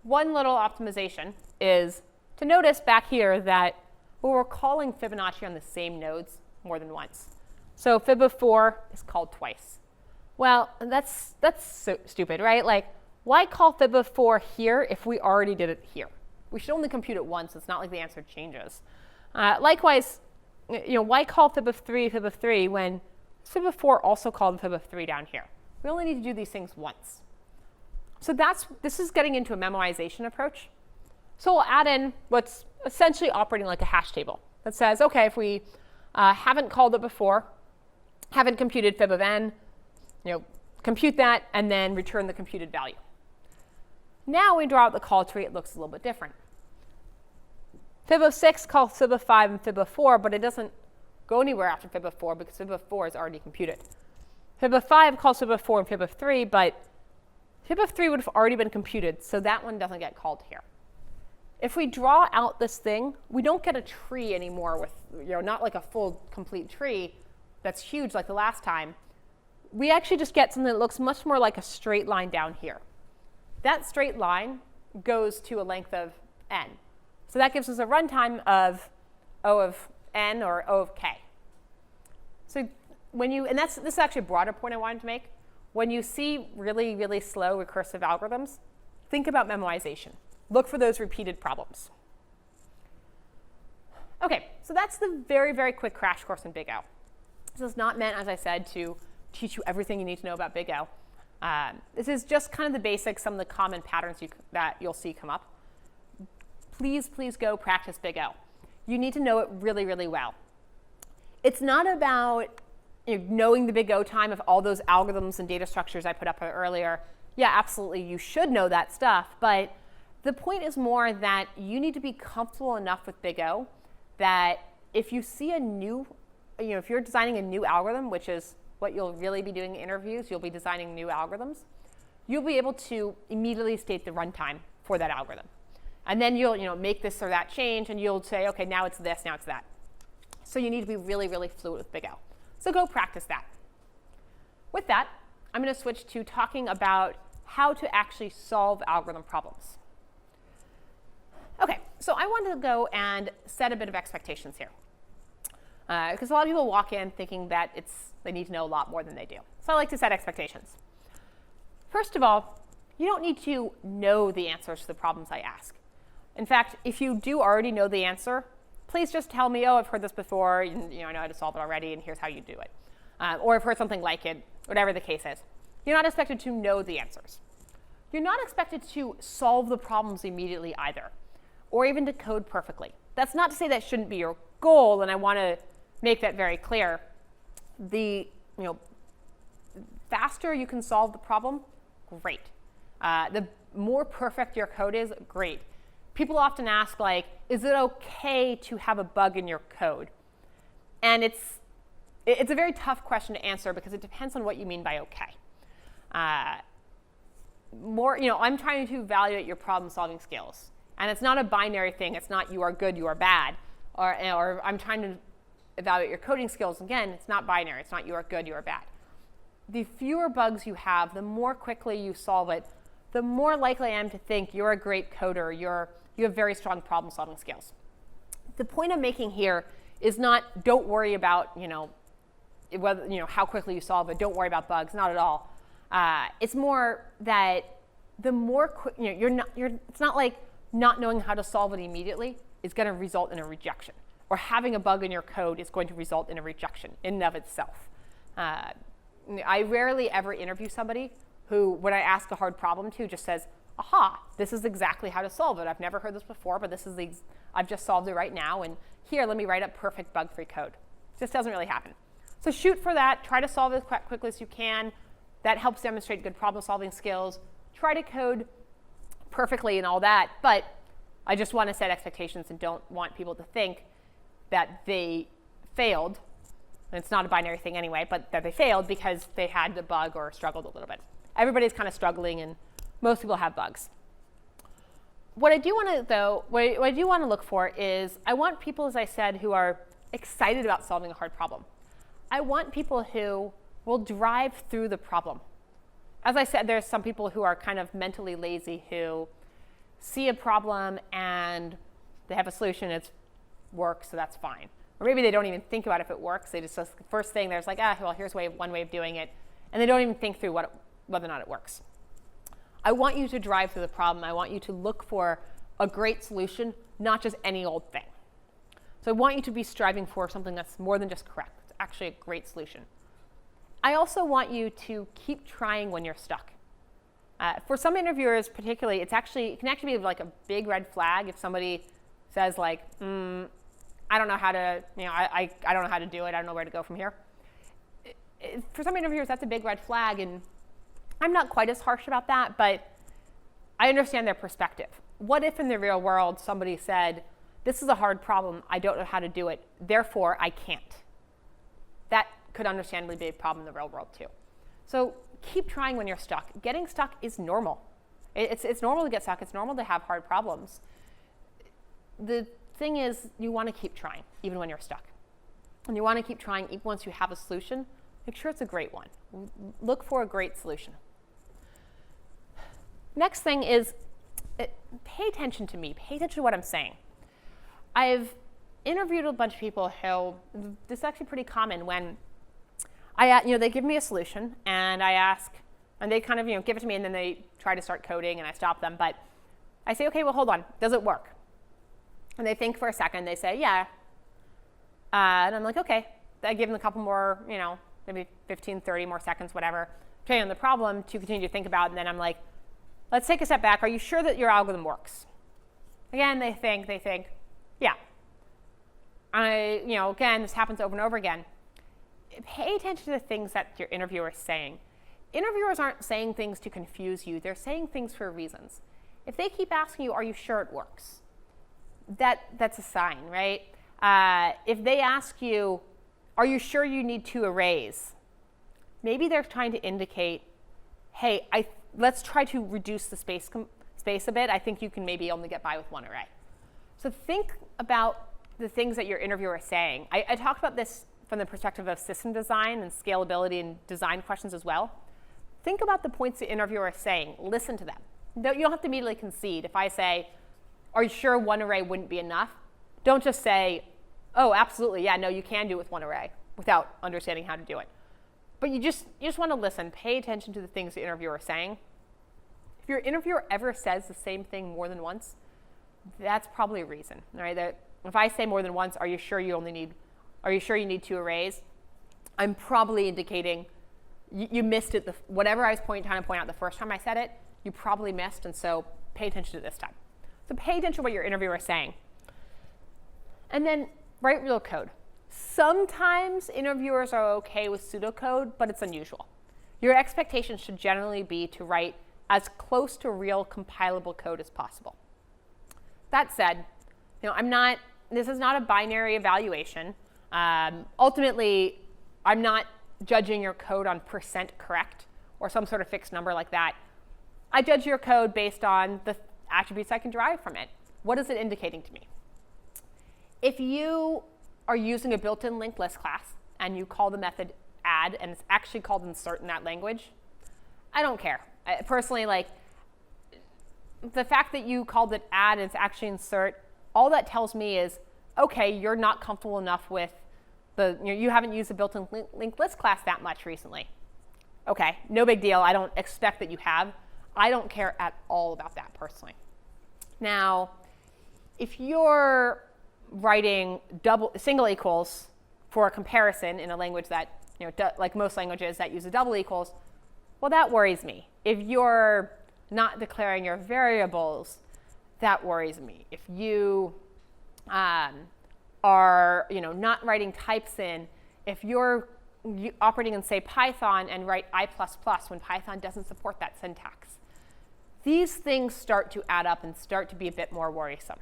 One little optimization is to notice back here that we're calling Fibonacci on the same nodes more than once. So fib of 4 is called twice. Well, that's so stupid, right? Like, why call fib of 4 here if we already did it here? We should only compute it once. It's not like the answer changes. Likewise, why call fib of 3 when fib of 4 also called fib of 3 down here? We only need to do these things once. So this is getting into a memoization approach. So we'll add in what's essentially operating like a hash table that says, OK, if we haven't called it before, haven't computed fib of n, compute that, and then return the computed value. Now we draw out the call tree. It looks a little bit different. Fib of 6 calls fib of 5 and fib of 4, but it doesn't go anywhere after fib of 4 because fib of 4 is already computed. Fib of 5 calls fib of 4 and fib of 3, but fib of 3 would have already been computed, so that one doesn't get called here. If we draw out this thing, we don't get a tree anymore with, not like a full, complete tree that's huge like the last time. We actually just get something that looks much more like a straight line down here. That straight line goes to a length of n. So that gives us a runtime of O of n or O of k. So this is actually a broader point I wanted to make. When you see really, really slow recursive algorithms, think about memoization. Look for those repeated problems. OK, so that's the very, very quick crash course in Big O. This is not meant, as I said, to teach you everything you need to know about Big O. This is just kind of the basics, some of the common patterns that you'll see come up. Please, please go practice Big O. You need to know it really, really well. It's not about knowing the Big O time of all those algorithms and data structures I put up earlier Yeah, absolutely, you should know that stuff, but the point is more that you need to be comfortable enough with Big O that if you see a new, if you're designing a new algorithm, which is what you'll really be doing in interviews, you'll be designing new algorithms, you'll be able to immediately state the runtime for that algorithm. And then you'll make this or that change, and you'll say, okay, now it's this, now it's that. So you need to be really, really fluid with Big O. So go practice that. With that, I'm going to switch to talking about how to actually solve algorithm problems. Okay, so I wanted to go and set a bit of expectations here. Because a lot of people walk in thinking that they need to know a lot more than they do. So I like to set expectations. First of all, you don't need to know the answers to the problems I ask. In fact, if you do already know the answer, please just tell me, oh, I've heard this before, I know how to solve it already, and here's how you do it. Or I've heard something like it, whatever the case is. You're not expected to know the answers. You're not expected to solve the problems immediately either, or even to code perfectly. That's not to say that shouldn't be your goal, and I want to make that very clear. The faster you can solve the problem, great. The more perfect your code is, great. People often ask, like, is it okay to have a bug in your code? And it's a very tough question to answer because it depends on what you mean by okay. I'm trying to evaluate your problem-solving skills. And it's not a binary thing. It's not you are good, you are bad. Or I'm trying to evaluate your coding skills. Again, it's not binary. It's not you are good, you are bad. The fewer bugs you have, the more quickly you solve it, the more likely I am to think you're a great coder, you have very strong problem-solving skills. The point I'm making here is not don't worry about whether how quickly you solve it. Don't worry about bugs. Not at all. It's more that the more it's not like not knowing how to solve it immediately is going to result in a rejection, or having a bug in your code is going to result in a rejection in and of itself. I rarely ever interview somebody who, when I ask a hard problem to, just says, aha, this is exactly how to solve it. I've never heard this before, but I've just solved it right now, and here, let me write up perfect bug-free code. It just doesn't really happen. So shoot for that. Try to solve it as quickly as you can. That helps demonstrate good problem-solving skills. Try to code perfectly and all that, but I just want to set expectations and don't want people to think that they failed, and it's not a binary thing anyway, but that they failed because they had a bug or struggled a little bit. Everybody's kind of struggling, and most people have bugs. What I do want to look for is I want people, as I said, who are excited about solving a hard problem. I want people who will drive through the problem. As I said, there's some people who are kind of mentally lazy who see a problem and they have a solution, it works, so that's fine. Or maybe they don't even think about if it works. They just, the first thing, there's like, here's one way of doing it. And they don't even think through whether or not it works. I want you to drive through the problem. I want you to look for a great solution, not just any old thing. So I want you to be striving for something that's more than just correct. It's actually a great solution. I also want you to keep trying when you're stuck. For some interviewers particularly, it can actually be like a big red flag if somebody says like, I don't know how to, I don't know how to do it. I don't know where to go from here. For some interviewers, that's a big red flag, and I'm not quite as harsh about that, but I understand their perspective. What if in the real world somebody said, this is a hard problem, I don't know how to do it, therefore I can't? That could understandably be a problem in the real world too. So keep trying when you're stuck. Getting stuck is normal. It's normal to get stuck. It's normal to have hard problems. The thing is, you want to keep trying, even when you're stuck. And you want to keep trying even once you have a solution. Make sure it's a great one. Look for a great solution. Next thing is, pay attention to me. Pay attention to what I'm saying. I've interviewed a bunch of people who, this is actually pretty common when they give me a solution and I ask, and they kind of give it to me, and then they try to start coding and I stop them. But I say, okay, well, hold on, does it work? And they think for a second, they say, yeah. And I'm like, okay. I give them a couple more, maybe 15, 30 more seconds, whatever, depending on the problem to continue to think about. And then I'm like, let's take a step back. Are you sure that your algorithm works? Again, they think, yeah. Again, this happens over and over again. Pay attention to the things that your interviewer is saying. interviewers aren't saying things to confuse you. They're saying things for reasons. If they keep asking you, are you sure it works? That's a sign, right? If they ask you, are you sure you need 2 arrays? Maybe they're trying to indicate, hey, let's try to reduce the space a bit. I think you can maybe only get by with 1 array. So think about the things that your interviewer is saying. I talked about this from the perspective of system design and scalability and design questions as well. Think about the points the interviewer is saying. Listen to them. You don't have to immediately concede. If I say, are you sure 1 array wouldn't be enough? Don't just say, oh, absolutely, yeah, no, you can do it with 1 array without understanding how to do it. But you just want to listen. Pay attention to the things the interviewer is saying. If your interviewer ever says the same thing more than once, that's probably a reason, right? That if I say more than once, are you sure you need 2 arrays? I'm probably indicating you missed it. Whatever I was trying to point out the first time I said it, you probably missed, and so pay attention to this time. So pay attention to what your interviewer is saying. And then write real code. Sometimes interviewers are okay with pseudocode, but it's unusual. Your expectation should generally be to write as close to real compilable code as possible. That said, this is not a binary evaluation. Ultimately, I'm not judging your code on % correct or some sort of fixed number like that. I judge your code based on the attributes I can derive from it. What is it indicating to me? If you are using a built-in linked list class and you call the method add and it's actually called insert in that language, I don't care. Personally, the fact that you called it add and it's actually insert, all that tells me is, okay, you're not comfortable enough with you haven't used the built-in linked list class that much recently. Okay, no big deal. I don't expect that you have. I don't care at all about that personally. Now, if you're writing single equals for a comparison in a language that, like most languages that use a double equals, well, that worries me. If you're not declaring your variables, that worries me. If you are not writing types in, if you're operating in, say, Python and write I++ when Python doesn't support that syntax, these things start to add up and start to be a bit more worrisome.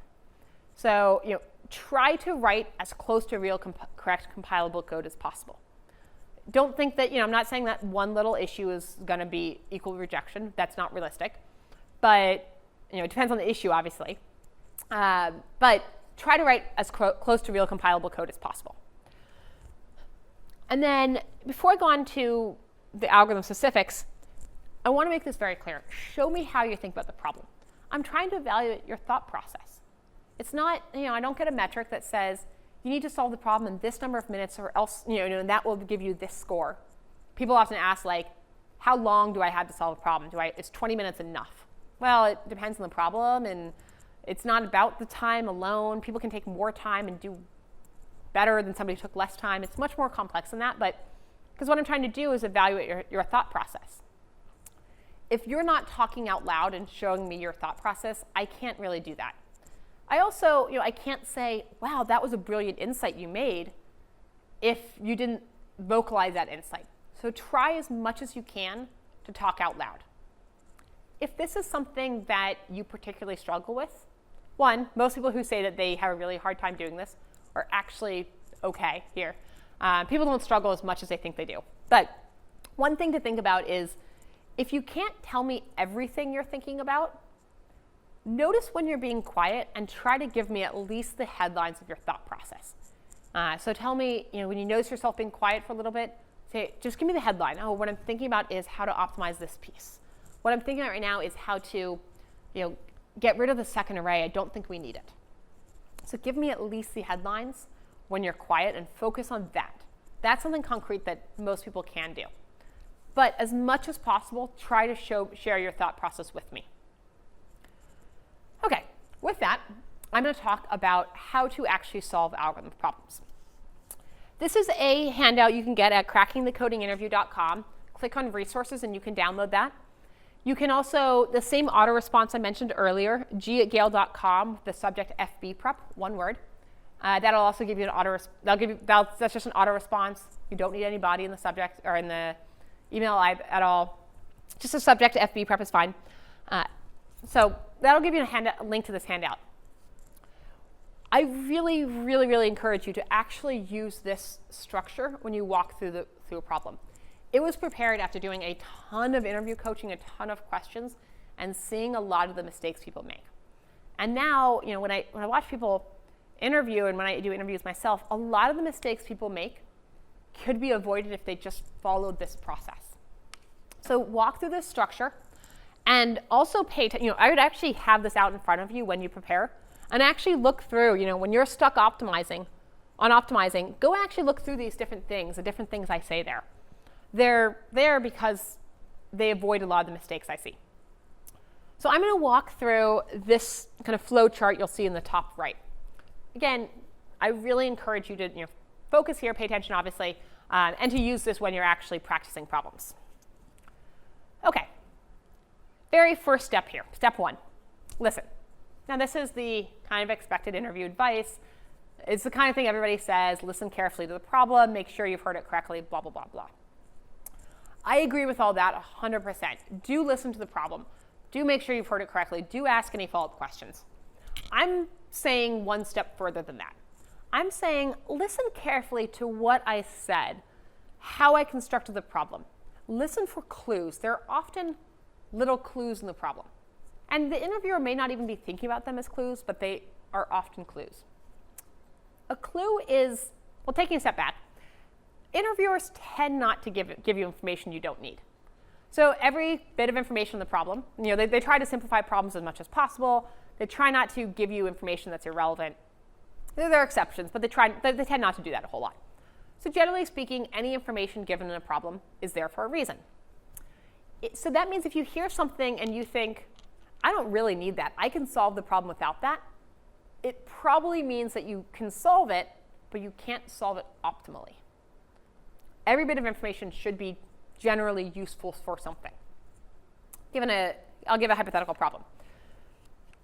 So try to write as close to real correct compilable code as possible. Don't think that, I'm not saying that one little issue is going to be equal rejection. That's not realistic. But, it depends on the issue, obviously. But try to write as close to real compilable code as possible. And then before I go on to the algorithm specifics, I want to make this very clear. Show me how you think about the problem. I'm trying to evaluate your thought process. It's not, I don't get a metric that says you need to solve the problem in this number of minutes or else, and that will give you this score. People often ask, how long do I have to solve a problem? Is 20 minutes enough? Well, it depends on the problem, and it's not about the time alone. People can take more time and do better than somebody who took less time. It's much more complex than that, but because what I'm trying to do is evaluate your thought process. If you're not talking out loud and showing me your thought process, I can't really do that. I also, I can't say, wow, that was a brilliant insight you made if you didn't vocalize that insight. So try as much as you can to talk out loud. If this is something that you particularly struggle with, one, most people who say that they have a really hard time doing this are actually okay here. People don't struggle as much as they think they do. But one thing to think about is, if you can't tell me everything you're thinking about, notice when you're being quiet and try to give me at least the headlines of your thought process. So tell me, when you notice yourself being quiet for a little bit, just give me the headline. Oh, what I'm thinking about is how to optimize this piece. What I'm thinking about right now is how to, get rid of the second array. I don't think we need it. So give me at least the headlines when you're quiet and focus on that. That's something concrete that most people can do. But as much as possible, try to share your thought process with me. Okay, with that, I'm going to talk about how to actually solve algorithm problems. This is a handout you can get at crackingthecodinginterview.com. Click on resources and you can download that. You can also, the same auto response I mentioned earlier, g@gale.com, the subject FB prep, one word. That'll also give you an that's just an auto response. You don't need any body in the subject or in the email at all. Just a subject, FB prep is fine. So that'll give you a link to this handout. I really, really, really encourage you to actually use this structure when you walk through a problem. It was prepared after doing a ton of interview coaching, a ton of questions, and seeing a lot of the mistakes people make. And now, when I watch people interview and when I do interviews myself, a lot of the mistakes people make could be avoided if they just followed this process. So walk through this structure, and also pay attention. I would actually have this out in front of you when you prepare, and actually look through. When you're stuck optimizing, go and actually look through these different things, the different things I say there. They're there because they avoid a lot of the mistakes I see. So I'm going to walk through this kind of flow chart you'll see in the top right. Again, I really encourage you to focus here, pay attention, obviously, and to use this when you're actually practicing problems. OK. Very first step here, step 1, listen. Now, this is the kind of expected interview advice. It's the kind of thing everybody says: listen carefully to the problem, make sure you've heard it correctly, blah, blah, blah, blah. I agree with all that 100%. Do listen to the problem. Do make sure you've heard it correctly. Do ask any follow-up questions. I'm saying one step further than that. I'm saying listen carefully to what I said, how I constructed the problem. Listen for clues. There are often little clues in the problem. And the interviewer may not even be thinking about them as clues, but they are often clues. A clue is, well, taking a step back, interviewers tend not to give you information you don't need. So every bit of information in the problem, they try to simplify problems as much as possible. They try not to give you information that's irrelevant. There are exceptions, but they tend not to do that a whole lot. So generally speaking, any information given in a problem is there for a reason. So that means if you hear something and you think, I don't really need that, I can solve the problem without that, it probably means that you can solve it, but you can't solve it optimally. Every bit of information should be generally useful for something. I'll give a hypothetical problem.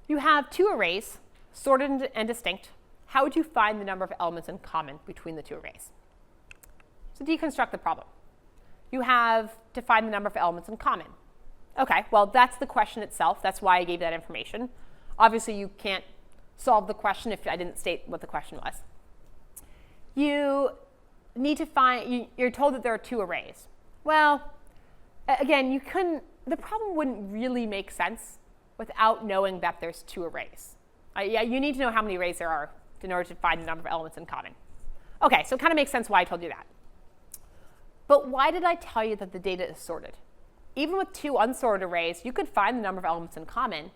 You have 2 arrays, sorted and distinct. How would you find the number of elements in common between the 2 arrays? So deconstruct the problem. You have to find the number of elements in common. OK, well, that's the question itself. That's why I gave that information. Obviously, you can't solve the question if I didn't state what the question was. You need to find, you're told that there are 2 arrays. Well, again, the problem wouldn't really make sense without knowing that there's 2 arrays. You need to know how many arrays there are in order to find the number of elements in common. OK, so it kind of makes sense why I told you that. But why did I tell you that the data is sorted? Even with 2 unsorted arrays, you could find the number of elements in common.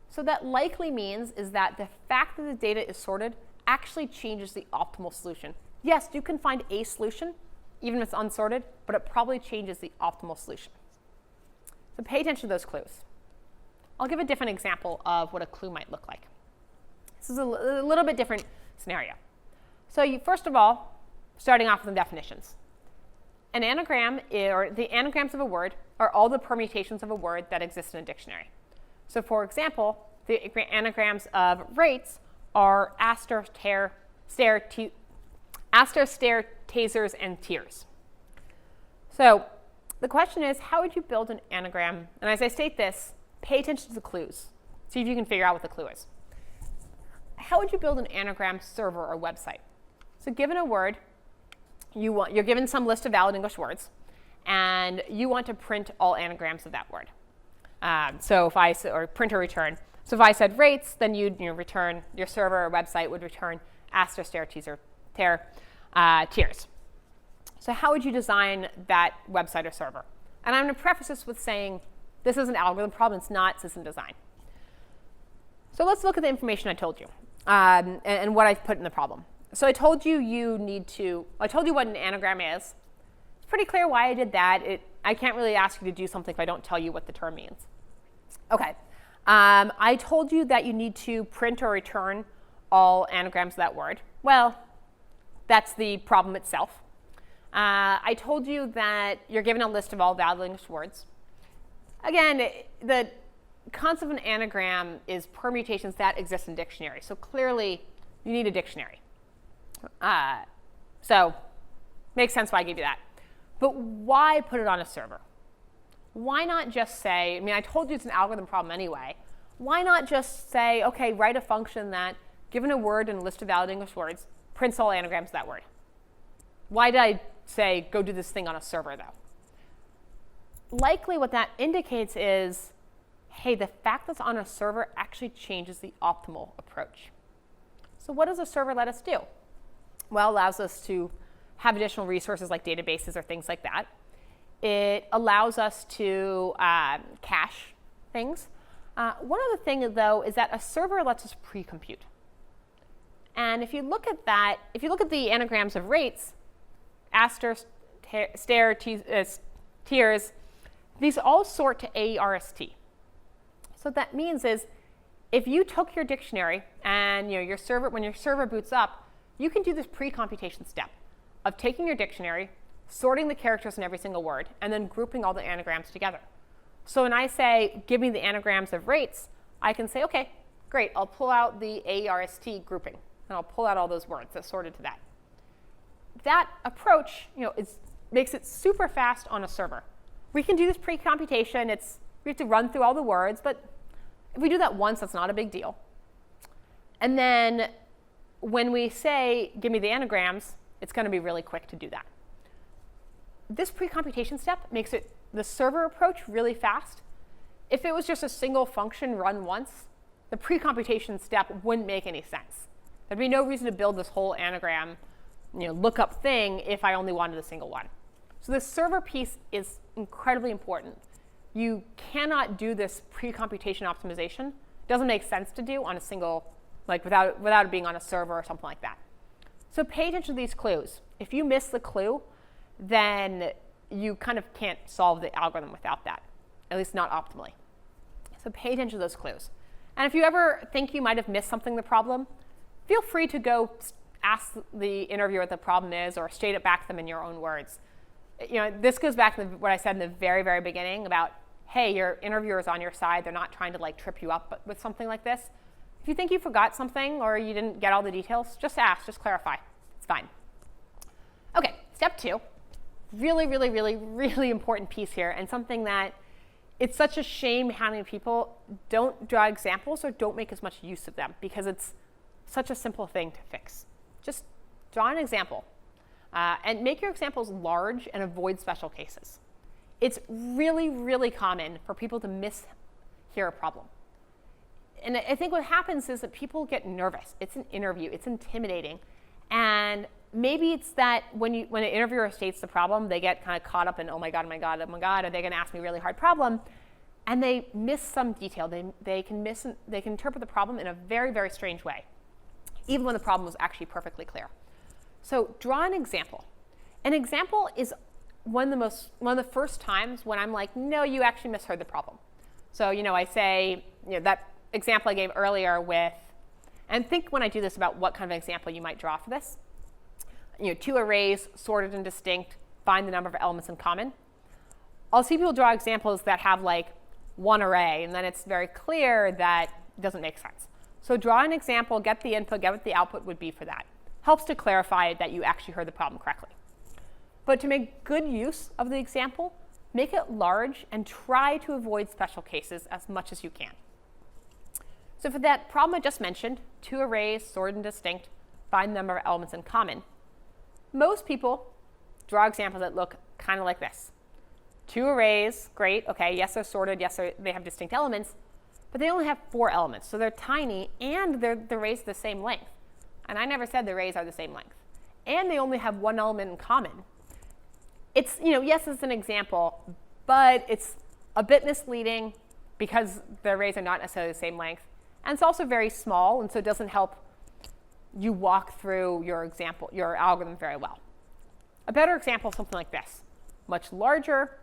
So that likely means is that the fact that the data is sorted actually changes the optimal solution. Yes, you can find a solution, even if it's unsorted, but it probably changes the optimal solution. So pay attention to those clues. I'll give a different example of what a clue might look like. This is a little bit different scenario. So first of all, starting off with the definitions. An anagram, or the anagrams of a word, are all the permutations of a word that exist in a dictionary. So for example, the anagrams of rates are aster, stare, tasers, and tears. So the question is, how would you build an anagram? And as I state this, pay attention to the clues. See if you can figure out what the clue is. How would you build an anagram server or website? So given a word, you're given some list of valid English words, and you want to print all anagrams of that word. Or print or return. So if I said rates, then you'd return, your server or website would return aster, stare, teaser, tears. So how would you design that website or server? And I'm going to preface this with saying this is an algorithm problem. It's not system design. So let's look at the information I told you and what I've put in the problem. So I told you I told you what an anagram is. It's pretty clear why I did that. I can't really ask you to do something if I don't tell you what the term means. OK. I told you that you need to print or return all anagrams of that word. Well, that's the problem itself. I told you that you're given a list of all valid English words. Again, the concept of an anagram is permutations that exist in dictionaries. So clearly, you need a dictionary. So makes sense why I gave you that. But why put it on a server? Why not just say, I mean, I told you it's an algorithm problem anyway. Why not just say, okay, write a function that, given a word and a list of valid English words, prints all anagrams of that word? Why did I say, go do this thing on a server, though? Likely what that indicates is, hey, the fact that it's on a server actually changes the optimal approach. So what does a server let us do? Well, it allows us to have additional resources like databases or things like that. It allows us to cache things. One other thing, though, is that a server lets us pre-compute. And if you look at that, if you look at the anagrams of rates, aster, stare, tiers, these all sort to ARST. So what that means is if you took your dictionary and your server, when your server boots up, you can do this pre-computation step of taking your dictionary, sorting the characters in every single word, and then grouping all the anagrams together. So when I say, give me the anagrams of rates, I can say, OK, great, I'll pull out the ARST grouping, and I'll pull out all those words that's sorted to that. That approach makes it super fast on a server. We can do this pre-computation. We have to run through all the words, but if we do that once, that's not a big deal. And then when we say, give me the anagrams, it's going to be really quick to do that. This pre-computation step makes the server approach really fast. If it was just a single function run once, the pre-computation step wouldn't make any sense. There'd be no reason to build this whole anagram lookup thing if I only wanted a single one. So this server piece is incredibly important. You cannot do this pre-computation optimization. It doesn't make sense to do on a single, without it being on a server or something like that. So pay attention to these clues. If you miss the clue, then you kind of can't solve the algorithm without that, at least not optimally. So pay attention to those clues. And if you ever think you might have missed something in the problem, feel free to go ask the interviewer what the problem is or state it back to them in your own words. This goes back to what I said in the very, very beginning about, hey, your interviewer is on your side. They're not trying to trip you up with something like this. If you think you forgot something or you didn't get all the details, just ask, just clarify. It's fine. OK, step 2. Really, really, really, really important piece here, and something that it's such a shame how many people don't draw examples or don't make as much use of them because it's such a simple thing to fix. Just draw an example. And make your examples large and avoid special cases. It's really, really common for people to mishear a problem. And I think what happens is that people get nervous. It's an interview. It's intimidating. And maybe it's that when an interviewer states the problem, they get kind of caught up in, oh my God, are they going to ask me a really hard problem? And they miss some detail. They can interpret the problem in a very, very strange way, even when the problem was actually perfectly clear. So draw an example. An example is one of the first times when I'm like, no, you actually misheard the problem. So I say that example I gave earlier with, and think when I do this about what kind of example you might draw for this. 2 arrays, sorted and distinct, find the number of elements in common. I'll see people draw examples that have 1 array, and then it's very clear that it doesn't make sense. So draw an example, get the input, get what the output would be for that. Helps to clarify that you actually heard the problem correctly. But to make good use of the example, make it large and try to avoid special cases as much as you can. So for that problem I just mentioned, 2 arrays, sorted and distinct, find the number of elements in common. Most people draw examples that look kind of like this. 2 arrays, great, okay, yes, they're sorted, yes, they have distinct elements, but they only have 4 elements, so they're tiny, and the arrays are the same length. And I never said the arrays are the same length. And they only have 1 element in common. It's, yes, it's an example, but it's a bit misleading because the arrays are not necessarily the same length. And it's also very small, and so it doesn't help you walk through your algorithm very well. A better example is something like this. Much larger,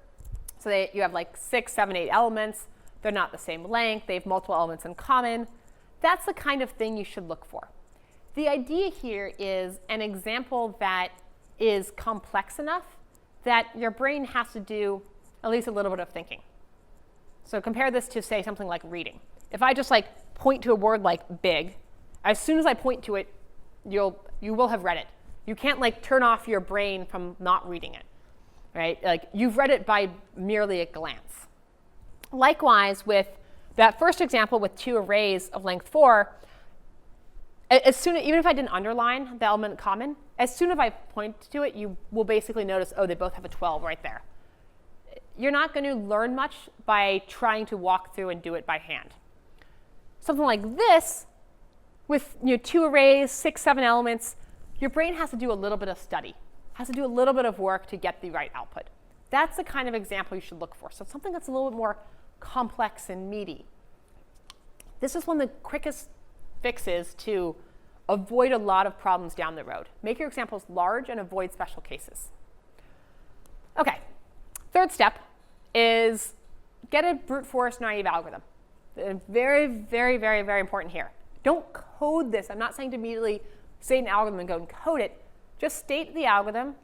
so you have 6, 7, 8 elements. They're not the same length. They have multiple elements in common. That's the kind of thing you should look for. The idea here is an example that is complex enough that your brain has to do at least a little bit of thinking. So compare this to, say, something like reading. If I just point to a word like big, as soon as I point to it, you will have read it. You can't turn off your brain from not reading it. right? Like you've read it by merely a glance. Likewise, with that first example with two arrays of length 4, even if I didn't underline the element common, as soon as I point to it, you will basically notice, oh, they both have a 12 right there. You're not going to learn much by trying to walk through and do it by hand. Something like this, with two arrays, 6, 7 elements, your brain has to do a little bit of study, has to do a little bit of work to get the right output. That's the kind of example you should look for. So something that's a little bit more complex and meaty. This is one of the quickest fixes to avoid a lot of problems down the road. Make your examples large and avoid special cases. Okay, third step is get a brute force naive algorithm. Very, very, very, very important here. Don't code this. I'm not saying to immediately state an algorithm and go and code it. Just state the algorithm.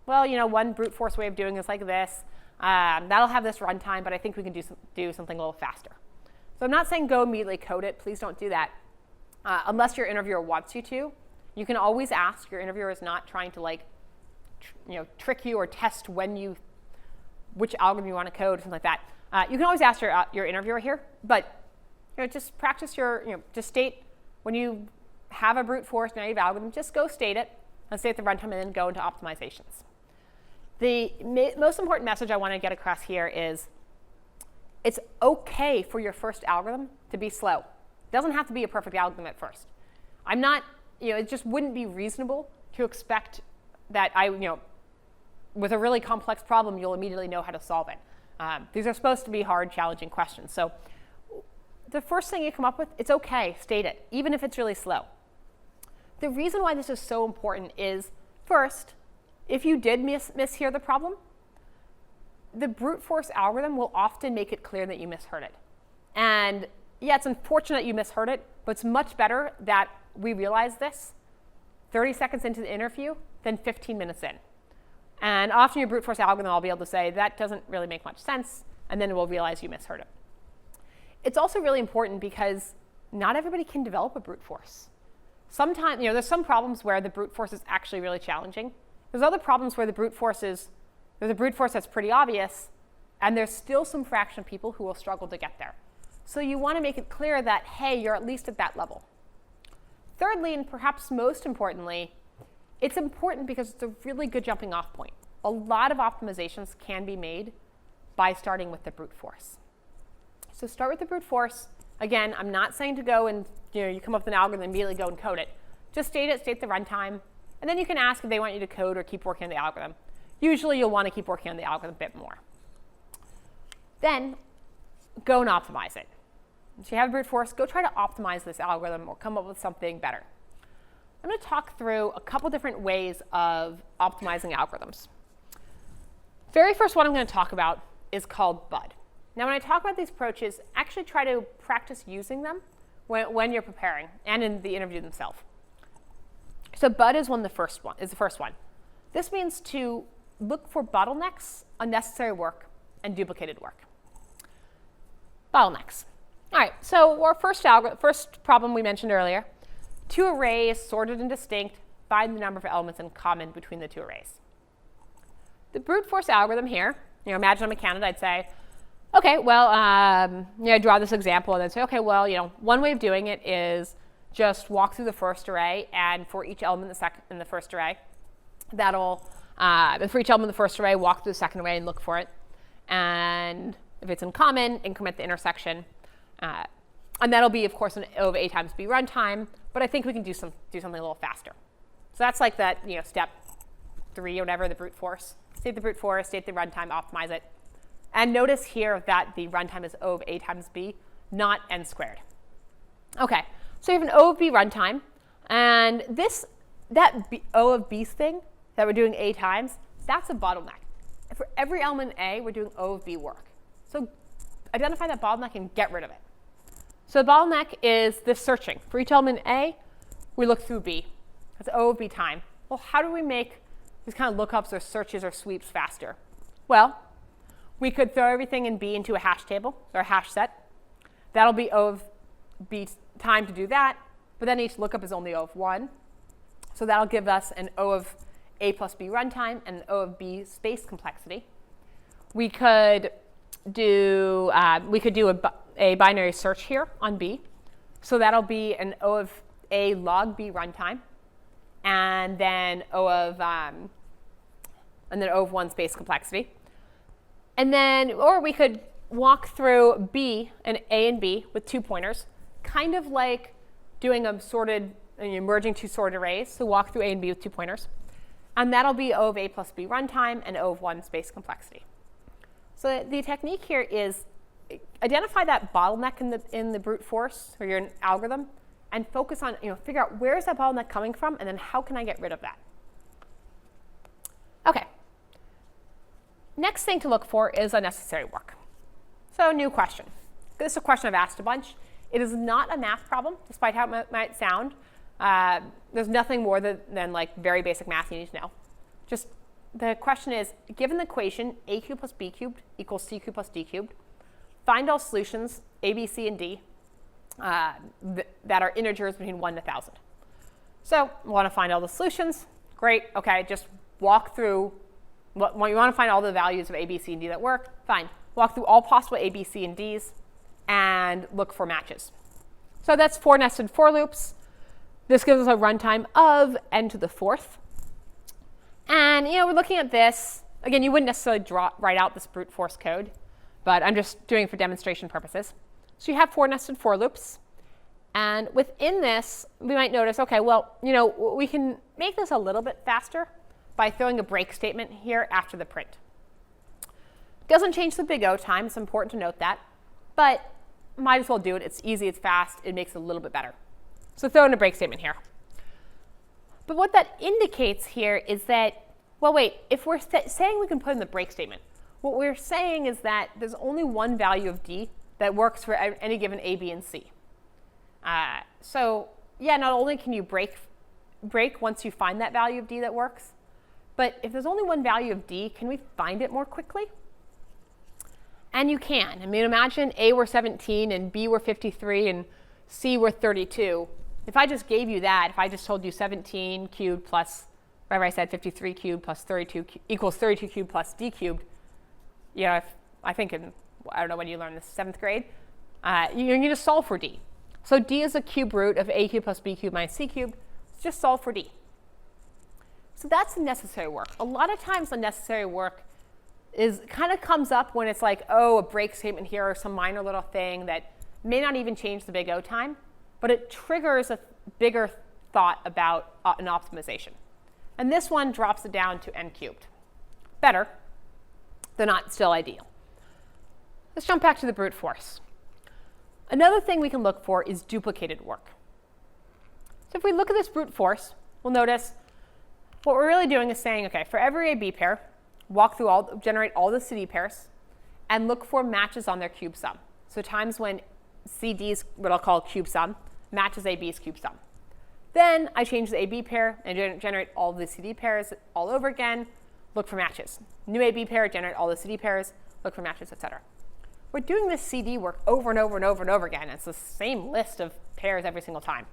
Well, one brute force way of doing this like this. That'll have this runtime, but I think we can do something a little faster. So I'm not saying go immediately code it. Please don't do that. Unless your interviewer wants you to. You can always ask. Your interviewer is not trying to trick you or test which algorithm you want to code, something like that. You can always ask your interviewer here, but just practice just state when you have a brute force naive algorithm, just go state it and state the runtime and then go into optimizations. The most important message I want to get across here is it's okay for your first algorithm to be slow. It doesn't have to be a perfect algorithm at first. I'm not, it just wouldn't be reasonable to expect that with a really complex problem, you'll immediately know how to solve it. These are supposed to be hard, challenging questions. So the first thing you come up with, it's okay, state it, even if it's really slow. The reason why this is so important is, first, if you did mishear the problem, the brute force algorithm will often make it clear that you misheard it. And yeah, it's unfortunate you misheard it, but it's much better that we realize this 30 seconds into the interview than 15 minutes in. And often your brute force algorithm, I'll be able to say, that doesn't really make much sense, and then we'll realize you misheard it. It's also really important because not everybody can develop a brute force. Sometimes, there's some problems where the brute force is actually really challenging. There's other problems where there's a brute force that's pretty obvious, and there's still some fraction of people who will struggle to get there. So you want to make it clear that, hey, you're at least at that level. Thirdly, and perhaps most importantly, it's important because it's a really good jumping off point. A lot of optimizations can be made by starting with the brute force. So start with the brute force. Again, I'm not saying to go and you come up with an algorithm and immediately go and code it. Just state it, state the runtime, and then you can ask if they want you to code or keep working on the algorithm. Usually you'll want to keep working on the algorithm a bit more. Then go and optimize it. If you have a brute force, go try to optimize this algorithm or come up with something better. I'm going to talk through a couple different ways of optimizing algorithms. Very first one I'm going to talk about is called BUD. Now, when I talk about these approaches, actually try to practice using them when you're preparing and in the interview themselves. So BUD is the first one. This means to look for bottlenecks, unnecessary work, and duplicated work. Bottlenecks. All right, so our first problem we mentioned earlier, two arrays sorted and distinct, find the number of elements in common between the two arrays. The brute force algorithm here, imagine I'm a candidate, I'd say, okay, well, I draw this example and then say, okay, well, one way of doing it is just walk through the first array, and for each element in the first array, for each element in the first array, walk through the second array and look for it. And if it's in common, increment the intersection. And that'll be, of course, an O of A times B runtime, but I think we can do something a little faster. So that's like that, step 3 or whatever, the brute force. State the brute force, state the runtime, optimize it. And notice here that the runtime is O of A times B, not N squared. Okay, so you have an O of B runtime, and O of B thing that we're doing A times, that's a bottleneck. And for every element in A, we're doing O of B work. So identify that bottleneck and get rid of it. So the bottleneck is this searching. For each element in A, we look through B. That's O of B time. Well, how do we make these kind of lookups or searches or sweeps faster? Well, we could throw everything in B into a hash table or a hash set. That'll be O of B time to do that, but then each lookup is only O of 1. So that'll give us an O of A plus B runtime and an O of B space complexity. We could do a binary search here on B. So that'll be an O of A log B runtime, and then O of 1 space complexity. And then, or we could walk through B and A and B with 2 pointers, kind of like doing a sorted, merging 2 sorted arrays. So walk through A and B with 2 pointers. And that'll be O of A plus B runtime and O of 1 space complexity. So the technique here is identify that bottleneck in the brute force or your algorithm, and focus on, figure out where is that bottleneck coming from, and then how can I get rid of that. Okay. Next thing to look for is unnecessary work. So new question. This is a question I've asked a bunch. It is not a math problem, despite how it might sound. There's nothing more than like very basic math you need to know. Just the question is, given the equation a cubed plus b cubed equals c cubed plus d cubed, find all solutions a, b, c, and d that are integers between 1 to 1,000. So we want to find all the solutions. Great. OK, just walk through. You want to find all the values of a, b, c, and d that work. Fine. Walk through all possible a, b, c, and d's and look for matches. So that's 4 nested for loops. This gives us a runtime of n to the 4th. And we're looking at this. Again, you wouldn't necessarily write out this brute force code, but I'm just doing it for demonstration purposes. So you have 4 nested for loops. And within this, we might notice, OK, well, we can make this a little bit faster by throwing a break statement here after the print. Doesn't change the big O time. It's important to note that. But might as well do it. It's easy. It's fast. It makes it a little bit better. So throw in a break statement here. But what that indicates here is that, well, wait, if we're saying we can put in the break statement, what we're saying is that there's only one value of d that works for any given a, b, and c. So yeah, not only can you break once you find that value of d that works, but if there's only one value of d, can we find it more quickly? And you can. I mean, imagine a were 17 and b were 53 and c were 32. If I just gave you that, if I just told you 17 cubed plus, whatever I said, 53 cubed plus 32 equals 32 cubed plus d cubed, I think I don't know when you learned this, 7th grade, you're going to solve for d. So d is a cube root of a cubed plus b cubed minus c cubed. Let's just solve for d. So that's unnecessary work. A lot of times unnecessary work kind of comes up when it's like, oh, a break statement here or some minor little thing that may not even change the big O time, but it triggers a bigger thought about an optimization. And this one drops it down to n cubed. Better, though not still ideal. Let's jump back to the brute force. Another thing we can look for is duplicated work. So if we look at this brute force, we'll notice what we're really doing is saying, OK, for every A-B pair, generate all the CD pairs, and look for matches on their cube sum. So times when CD's, what I'll call cube sum, matches AB's cube sum. Then I change the AB pair and generate all the CD pairs all over again, look for matches. New AB pair, generate all the CD pairs, look for matches, etc. We're doing this CD work over and over and over and over again. It's the same list of pairs every single time.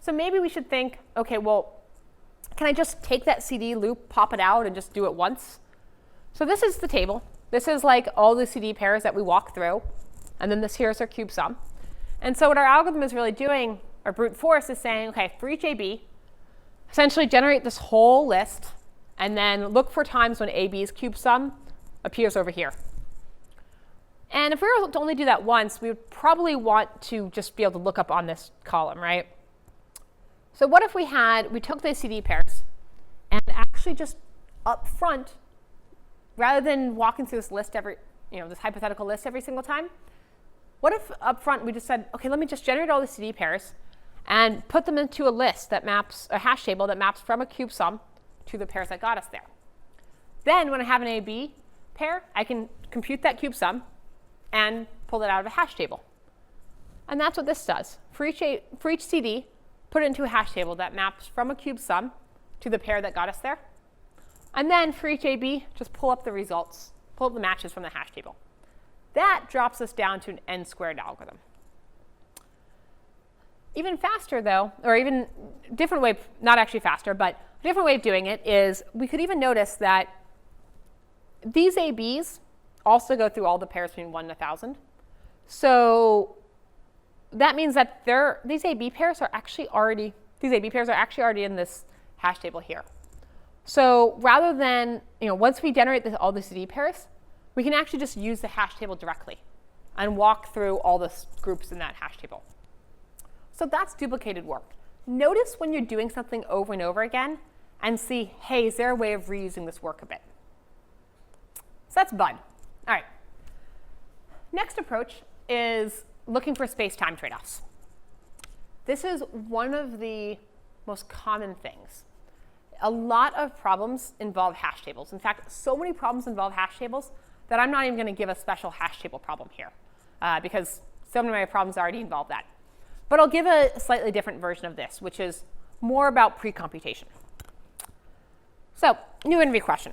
So maybe we should think, OK, well, can I just take that CD loop, pop it out, and just do it once? So this is the table. This is like all the CD pairs that we walk through. And then this here is our cube sum. And so what our algorithm is really doing, our brute force, is saying, OK, for each AB, essentially generate this whole list, and then look for times when AB's cube sum appears over here. And if we were to only do that once, we would probably want to just be able to look up on this column, right? So what if we took the CD pairs and actually just up front, rather than walking through this list this hypothetical list every single time, what if up front we just said, OK, let me just generate all the CD pairs and put them into a list that maps, a hash table that maps from a cube sum to the pairs that got us there. Then when I have an AB pair, I can compute that cube sum and pull it out of a hash table. And that's what this does. For each CD, put it into a hash table that maps from a cube sum to the pair that got us there. And then for each AB, just pull up the results, pull up the matches from the hash table. That drops us down to an n-squared algorithm. Even faster, though, or even different way, not actually faster, but A different way of doing it is we could even notice that these ABs also go through all the pairs between 1 and 1,000. So that means that these AB pairs are actually already in this hash table here. So rather than, once we generate all these Z pairs, we can actually just use the hash table directly and walk through all the groups in that hash table. So that's duplicated work. Notice when you're doing something over and over again and see, hey, is there a way of reusing this work a bit? So that's BUD. All right. Next approach is looking for space-time trade-offs. This is one of the most common things. A lot of problems involve hash tables. In fact, so many problems involve hash tables that I'm not even going to give a special hash table problem here because so many of my problems already involve that. But I'll give a slightly different version of this, which is more about pre-computation. So, new interview question.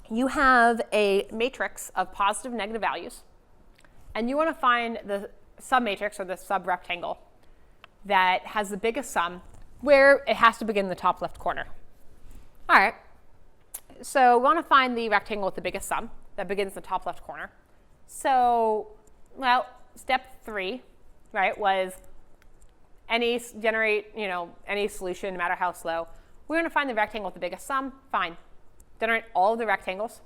You have a matrix of positive and negative values, and you want to find the submatrix or the subrectangle that has the biggest sum where it has to begin in the top left corner. All right. So we want to find the rectangle with the biggest sum that begins in the top left corner. So, well, step 3, right, was generate any solution, no matter how slow. We want to find the rectangle with the biggest sum. Fine. Generate all of the rectangles,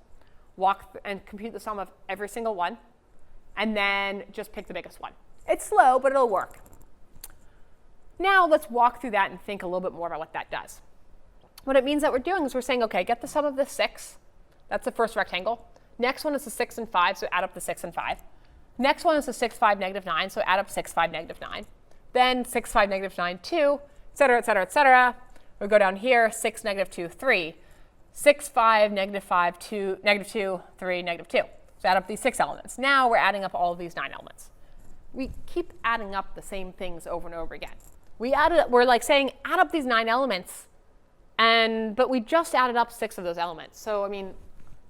walk and compute the sum of every single one, and then just pick the biggest one. It's slow, but it'll work. Now let's walk through that and think a little bit more about what that does. What it means that we're doing is we're saying, OK, get the sum of the 6. That's the first rectangle. Next one is the 6 and 5, so add up the 6 and 5. Next one is the 6, 5, negative 9, so add up 6, 5, negative 9. Then 6, 5, negative 9, 2, et cetera, et cetera, et cetera. We'll go down here, 6, negative 2, 3. 6, 5, negative 5, 2, negative 2, 3, negative 2. So add up these 6 elements. Now we're adding up all of these 9 elements. We keep adding up the same things over and over again. We're like saying, add up these 9 elements, but we just added up 6 of those elements. So I mean,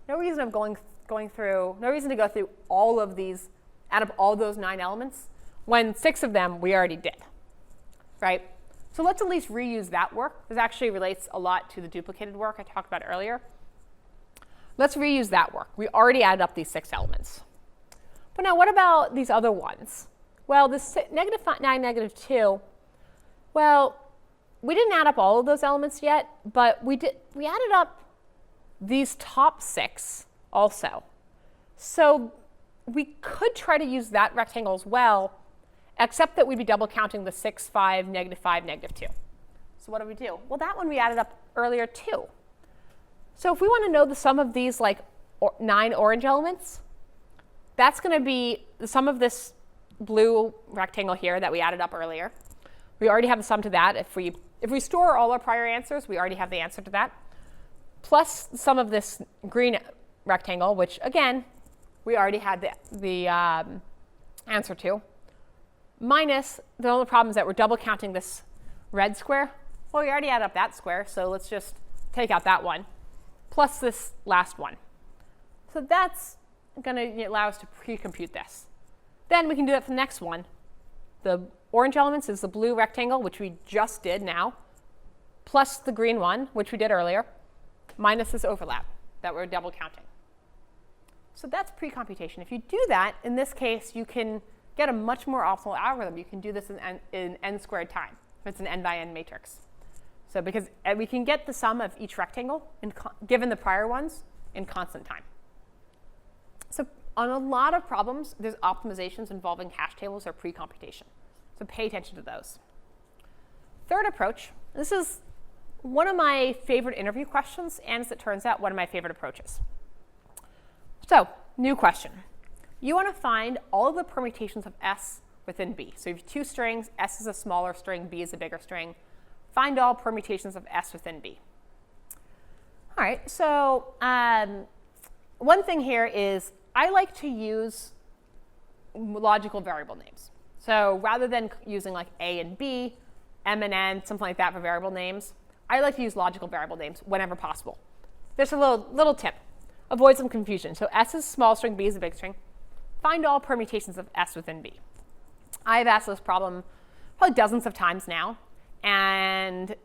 no reason to go through all of these, add up all those 9 elements, when 6 of them we already did, right? So let's at least reuse that work. This actually relates a lot to the duplicated work I talked about earlier. Let's reuse that work. We already added up these 6 elements. But now what about these other ones? Well, this negative 9, negative 2, well, we didn't add up all of those elements yet, but we added up these top 6 also. So we could try to use that rectangle as well, except that we'd be double counting the 6, 5, negative 5, negative 2. So what do we do? Well, that one we added up earlier too. So if we want to know the sum of these 9 orange elements, that's going to be the sum of this blue rectangle here that we added up earlier. We already have the sum to that. If we store all our prior answers, we already have the answer to that. Plus the sum of this green rectangle, which again, we already had the answer to. Minus, the only problem is that we're double counting this red square. Well, we already added up that square, so let's just take out that one, plus this last one. So that's going to allow us to pre-compute this. Then we can do that for the next one. The orange elements is the blue rectangle, which we just did now, plus the green one, which we did earlier, minus this overlap that we're double counting. So that's pre-computation. If you do that, in this case, you can get a much more optimal algorithm. You can do this in n squared time, if it's an n by n matrix. So because we can get the sum of each rectangle, given the prior ones, in constant time. So on a lot of problems, there's optimizations involving hash tables or pre-computation. So pay attention to those. Third approach, this is one of my favorite interview questions, and as it turns out, one of my favorite approaches. So, new question. You want to find all of the permutations of S within B. So you have 2 strings, S is a smaller string, B is a bigger string. Find all permutations of S within B. All right, so one thing here is I like to use logical variable names. So rather than using like A and B, M and N, something like that for variable names, I like to use logical variable names whenever possible. Just a little tip. Avoid some confusion. So S is a small string, B is a big string. Find all permutations of S within B. I've asked this problem probably dozens of times now, and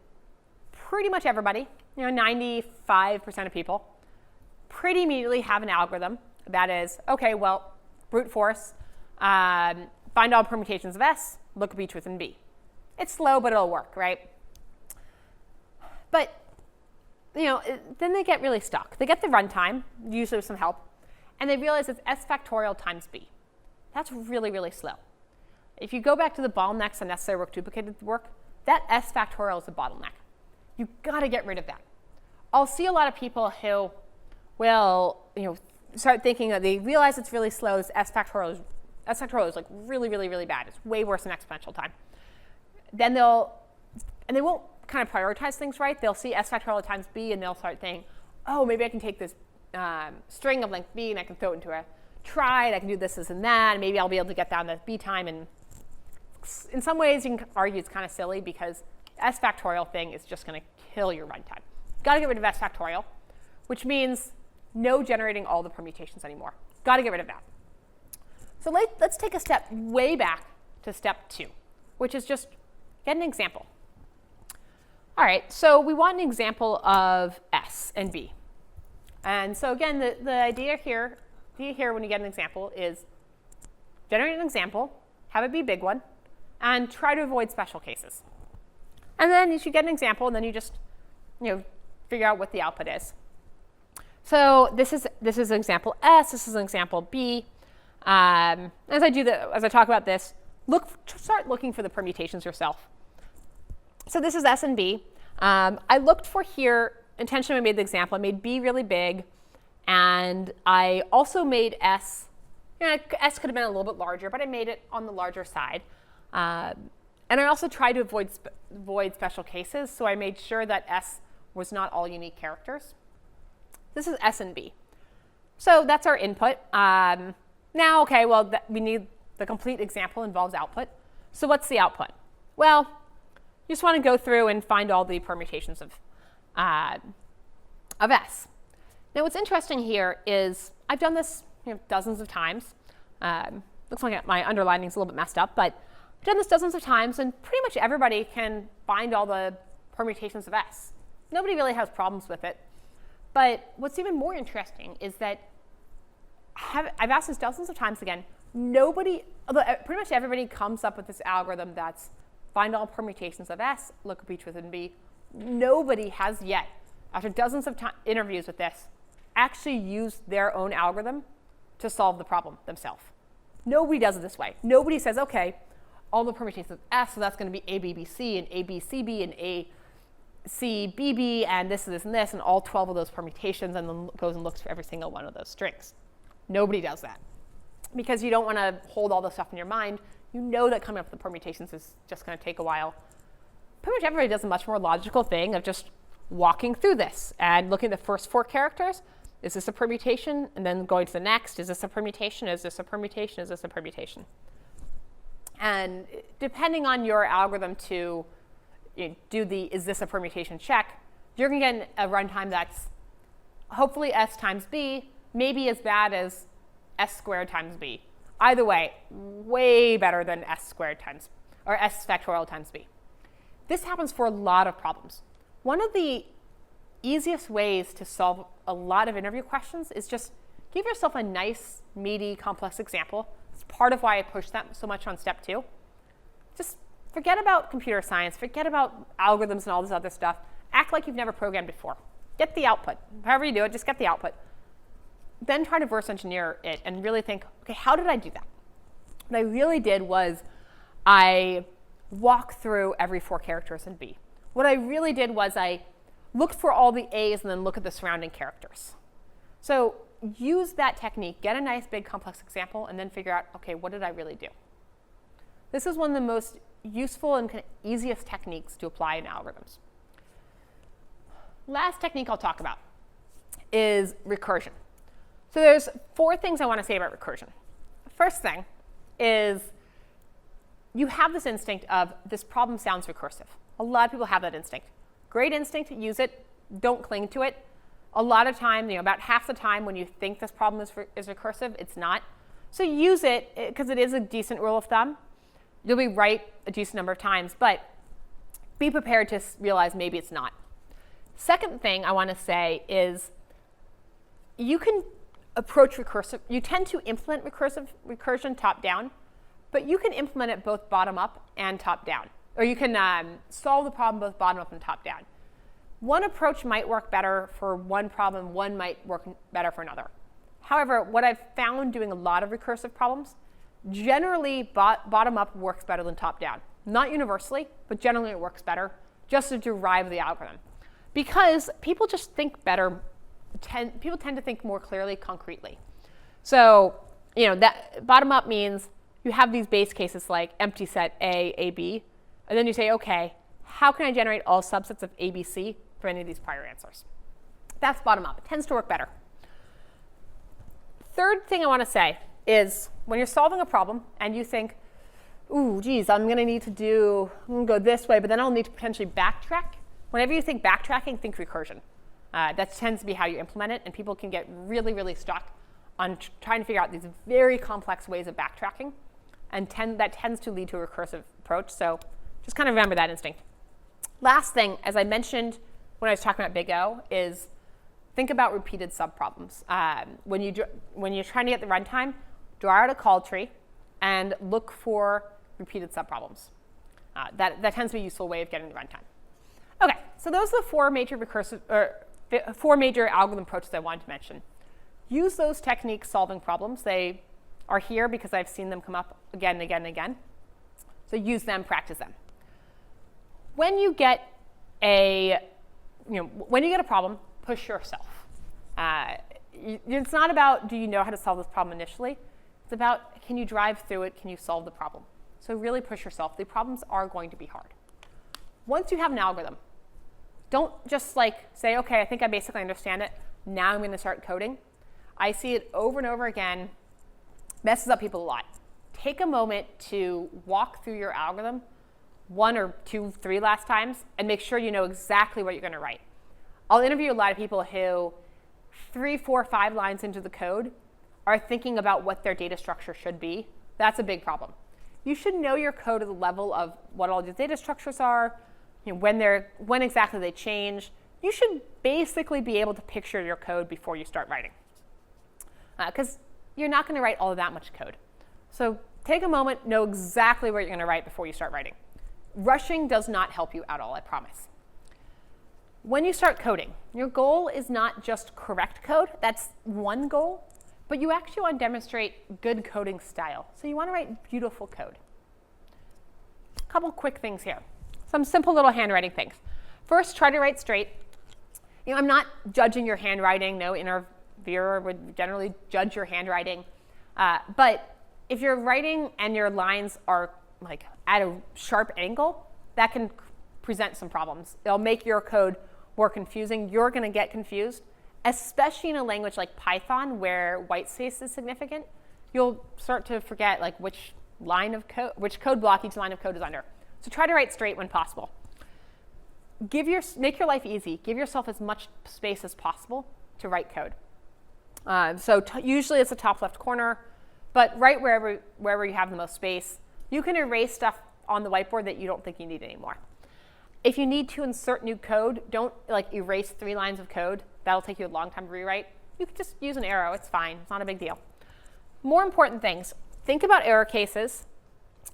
pretty much everybody 95% of people pretty immediately have an algorithm that is, okay, well, brute force, find all permutations of S, look B within B. It's slow, but it'll work, right? But then they get really stuck. They get the runtime, usually with some help, and they realize it's S factorial times B. That's really, really slow. If you go back to the bottlenecks and necessary work, duplicated work, that S factorial is a bottleneck. You've got to get rid of that. I'll see a lot of people who will start thinking that they realize it's really slow. This S factorial is like really, really, really bad. It's way worse than exponential time. Then they won't kind of prioritize things right. They'll see S factorial times B and they'll start thinking, oh, maybe I can take this string of length B and I can throw it into a trie, I can do this and that, and maybe I'll be able to get down to B time. And in some ways, you can argue it's kind of silly because S factorial thing is just going to kill your runtime. Got to get rid of S factorial, which means no generating all the permutations anymore. Got to get rid of that. So let's take a step way back to step 2, which is just get an example. All right, so we want an example of S and B. And so again, the idea here when you get an example is generate an example, have it be a big one, and try to avoid special cases. And then you should get an example, and then you just figure out what the output is. So this is an example S. This is an example B. As I talk about this, start looking for the permutations yourself. So this is S and B. I looked for here. Intentionally, I made the example. I made B really big, and I also made S. S could have been a little bit larger, but I made it on the larger side. And I also tried to avoid special cases, so I made sure that S was not all unique characters. This is S and B. So that's our input. Now, okay, well, we need the complete example involves output. So what's the output? Well, you just want to go through and find all the permutations of S. Now, what's interesting here is I've done this dozens of times. Looks like my underlining's a little bit messed up, but I've done this dozens of times, and pretty much everybody can find all the permutations of S. Nobody really has problems with it. But what's even more interesting is that I've asked this dozens of times again. Pretty much everybody comes up with this algorithm that's find all permutations of S, look up each within B. Nobody has yet, after dozens of interviews with this, actually used their own algorithm to solve the problem themselves. Nobody does it this way. Nobody says, okay, all the permutations of S, so that's going to be ABBC and ABCB and ACBB and this and this and all 12 of those permutations, and then goes and looks for every single one of those strings. Nobody does that because you don't want to hold all this stuff in your mind. You know that coming up with the permutations is just going to take a while. Pretty much everybody does a much more logical thing of just walking through this and looking at the first 4 characters. Is this a permutation? And then going to the next. Is this a permutation? Is this a permutation? Is this a permutation? And depending on your algorithm to do the is this a permutation check, you're going to get a runtime that's hopefully S times B, maybe as bad as S squared times B. Either way, way better than S squared times, or S factorial times B. This happens for a lot of problems. One of the easiest ways to solve a lot of interview questions is just give yourself a nice, meaty, complex example. It's part of why I push that so much on step 2. Just forget about computer science, forget about algorithms and all this other stuff. Act like you've never programmed before. Get the output. However you do it, just get the output. Then try to reverse engineer it and really think, okay, how did I do that? What I really did was I walked through every 4 characters in B. What I really did was I looked for all the A's and then look at the surrounding characters. So use that technique, get a nice big complex example, and then figure out, okay, what did I really do? This is one of the most useful and kind of easiest techniques to apply in algorithms. Last technique I'll talk about is recursion. So there's 4 things I want to say about recursion. The first thing is you have this instinct of this problem sounds recursive. A lot of people have that instinct. Great instinct, use it, don't cling to it. A lot of time, about half the time when you think this problem is recursive, it's not. So use it because it is a decent rule of thumb. You'll be right a decent number of times, but be prepared to realize maybe it's not. Second thing I want to say is you can approach recursive, you tend to implement recursion top down, but you can implement it both bottom up and top down. Or you can solve the problem both bottom up and top down. One approach might work better for one problem, one might work better for another. However, what I've found doing a lot of recursive problems, generally bottom up works better than top down. Not universally, but generally it works better just to derive the algorithm. Because people just think better, people tend to think more clearly, concretely. So, that bottom up means you have these base cases like empty set A, A, B, and then you say, okay, how can I generate all subsets of A, B, C for any of these prior answers? That's bottom up. It tends to work better. Third thing I want to say is when you're solving a problem and you think, ooh, geez, I'm going to go this way, but then I'll need to potentially backtrack. Whenever you think backtracking, think recursion. That tends to be how you implement it, and people can get really, really stuck on trying to figure out these very complex ways of backtracking, and that tends to lead to a recursive approach. So just kind of remember that instinct. Last thing, as I mentioned when I was talking about Big O, is think about repeated subproblems. When you're trying to get the runtime, draw out a call tree and look for repeated subproblems. That tends to be a useful way of getting the runtime. Okay, so those are the four major algorithm approaches I wanted to mention. Use those techniques solving problems. They are here because I've seen them come up again and again and again. So use them, practice them. When you get a problem, push yourself. It's not about do you know how to solve this problem initially. It's about can you drive through it, can you solve the problem. So really push yourself. The problems are going to be hard. Once you have an algorithm, don't just say, okay, I think I basically understand it. Now I'm going to start coding. I see it over and over again. Messes up people a lot. Take a moment to walk through your algorithm 1 or 2, 3 last times and make sure you know exactly what you're going to write. I'll interview a lot of people who 3, 4, 5 lines into the code are thinking about what their data structure should be. That's a big problem. You should know your code at the level of what all your data structures are, when exactly they change. You should basically be able to picture your code before you start writing. Because you're not going to write all of that much code. So take a moment, know exactly what you're going to write before you start writing. Rushing does not help you at all, I promise. When you start coding, your goal is not just correct code. That's one goal. But you actually want to demonstrate good coding style. So you want to write beautiful code. A couple quick things here. Some simple little handwriting things. First, try to write straight. I'm not judging your handwriting. No interviewer would generally judge your handwriting. But if you're writing and your lines are at a sharp angle, that can present some problems. It'll make your code more confusing. You're going to get confused, especially in a language like Python where white space is significant. You'll start to forget which code block each line of code is under. So try to write straight when possible. Make your life easy. Give yourself as much space as possible to write code. Usually it's the top left corner, but write wherever you have the most space. You can erase stuff on the whiteboard that you don't think you need anymore. If you need to insert new code, don't erase 3 lines of code. That'll take you a long time to rewrite. You can just use an arrow. It's fine. It's not a big deal. More important things. Think about error cases.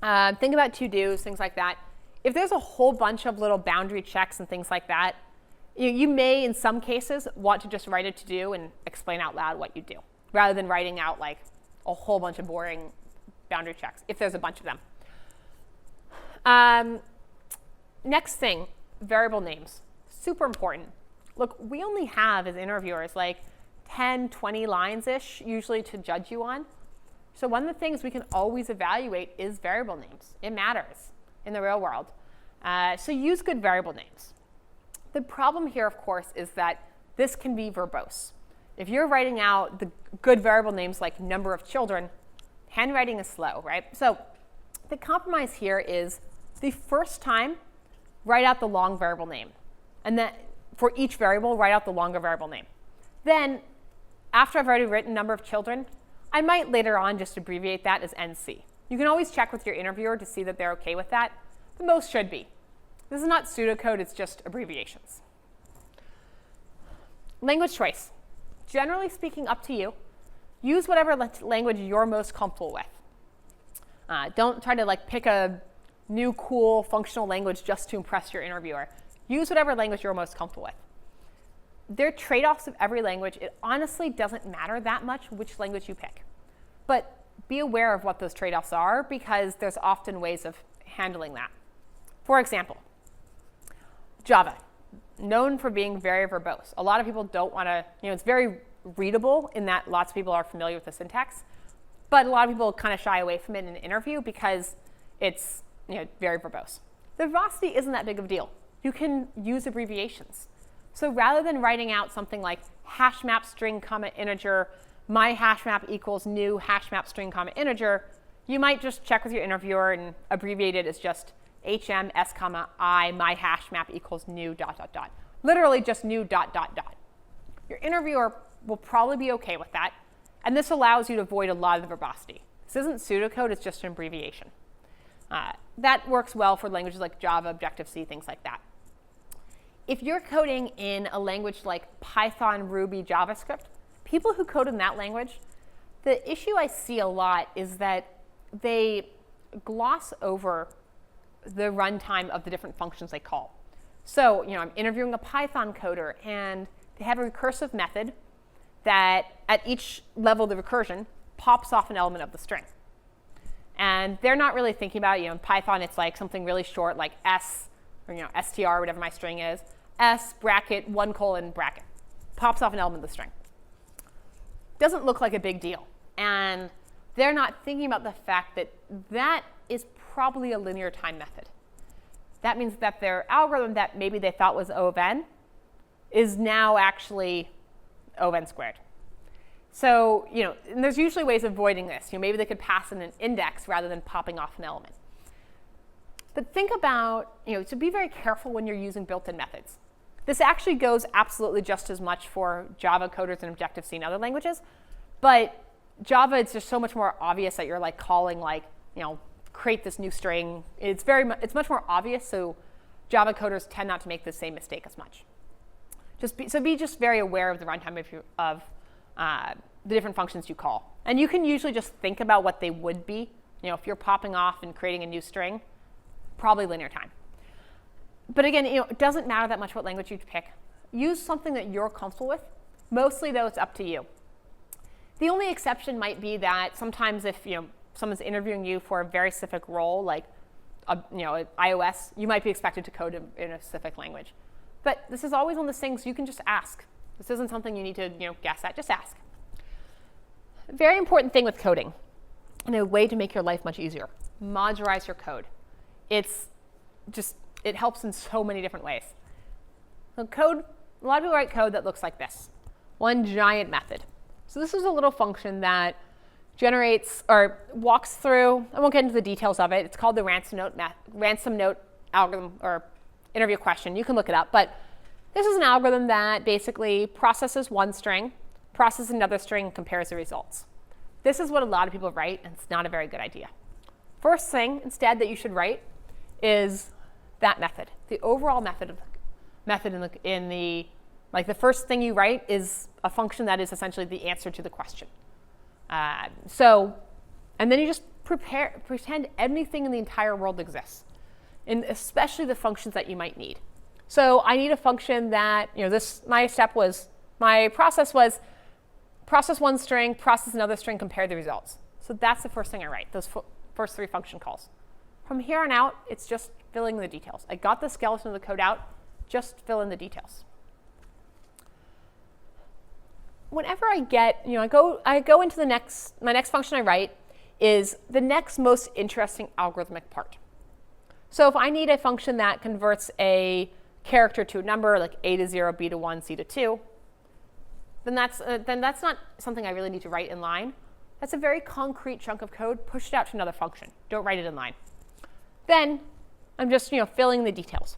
Think about to-dos, things like that. If there's a whole bunch of little boundary checks and things like that, you may, in some cases, want to just write a to-do and explain out loud what you do, rather than writing out a whole bunch of boring boundary checks, if there's a bunch of them. Next thing, variable names. Super important. Look, we only have, as interviewers, 10, 20 lines-ish usually to judge you on. So one of the things we can always evaluate is variable names. It matters in the real world. So use good variable names. The problem here, of course, is that this can be verbose. If you're writing out the good variable names like number of children, handwriting is slow, right? So the compromise here is the first time, write out the long variable name. And then for each variable, write out the longer variable name. Then, after I've already written number of children, I might later on just abbreviate that as NC. You can always check with your interviewer to see that they're OK with that, but most should be. This is not pseudocode, it's just abbreviations. Language choice. Generally speaking, up to you. Use whatever language you're most comfortable with. Don't try to pick a new cool functional language just to impress your interviewer. Use whatever language you're most comfortable with. There are trade-offs of every language. It honestly doesn't matter that much which language you pick. But be aware of what those trade-offs are, because there's often ways of handling that. For example, Java, known for being very verbose. A lot of people don't want to, it's very readable in that lots of people are familiar with the syntax, but a lot of people kind of shy away from it in an interview because it's very verbose. The verbosity isn't that big of a deal. You can use abbreviations. So rather than writing out something like hash map string comma integer, my hash map equals new hash map string comma integer, you might just check with your interviewer and abbreviate it as just HMS comma I, my hash map equals new dot dot dot. Literally just new dot dot dot. Your interviewer will probably be okay with that, and this allows you to avoid a lot of the verbosity. This isn't pseudocode, it's just an abbreviation. That works well for languages like Java, Objective-C, things like that. If you're coding in a language like Python, Ruby, JavaScript, people who code in that language, the issue I see a lot is that they gloss over the runtime of the different functions they call. So, I'm interviewing a Python coder, and they have a recursive method that at each level of the recursion pops off an element of the string. And they're not really thinking about it. In Python, it's like something really short, like S, or str, whatever my string is, S bracket 1 colon bracket. Pops off an element of the string. Doesn't look like a big deal. And they're not thinking about the fact that that is probably a linear time method. That means that their algorithm that maybe they thought was O of n is now actually O of n squared. So, and there's usually ways of avoiding this. Maybe they could pass in an index rather than popping off an element. But think about, so be very careful when you're using built-in methods. This actually goes absolutely just as much for Java coders and Objective-C and other languages. But Java, it's just so much more obvious that you're calling create this new string. It's much more obvious, so Java coders tend not to make the same mistake as much. Be just very aware of the runtime of the different functions you call. And you can usually just think about what they would be. If you're popping off and creating a new string, probably linear time. But again, it doesn't matter that much what language you pick. Use something that you're comfortable with. Mostly, though, it's up to you. The only exception might be that sometimes if someone's interviewing you for a very specific role, like iOS, you might be expected to code in a specific language. But this is always one of those things you can just ask. This isn't something you need to guess at. Just ask. Very important thing with coding, and a way to make your life much easier. Modularize your code. It helps in so many different ways. So a lot of people write code that looks like this. One giant method. So this is a little function that generates or walks through, I won't get into the details of it. It's called the ransom note algorithm or interview question. You can look it up. But this is an algorithm that basically processes one string, processes another string, and compares the results. This is what a lot of people write, and it's not a very good idea. First thing, instead, that you should write is that method. The overall method in the first thing you write is a function that is essentially the answer to the question. And then you just pretend everything in the entire world exists, and especially the functions that you might need. So I need a function that, my process was process one string, process another string, compare the results. So that's the first thing I write, those first three function calls. From here on out, it's just filling the details. I got the skeleton of the code out, just fill in the details. Whenever I get, I go into my next function I write is the next most interesting algorithmic part. So if I need a function that converts a character to a number, like a to 0, b to 1, c to 2, then that's not something I really need to write in line. That's a very concrete chunk of code. Push it out to another function. Don't write it in line. Then I'm just filling the details.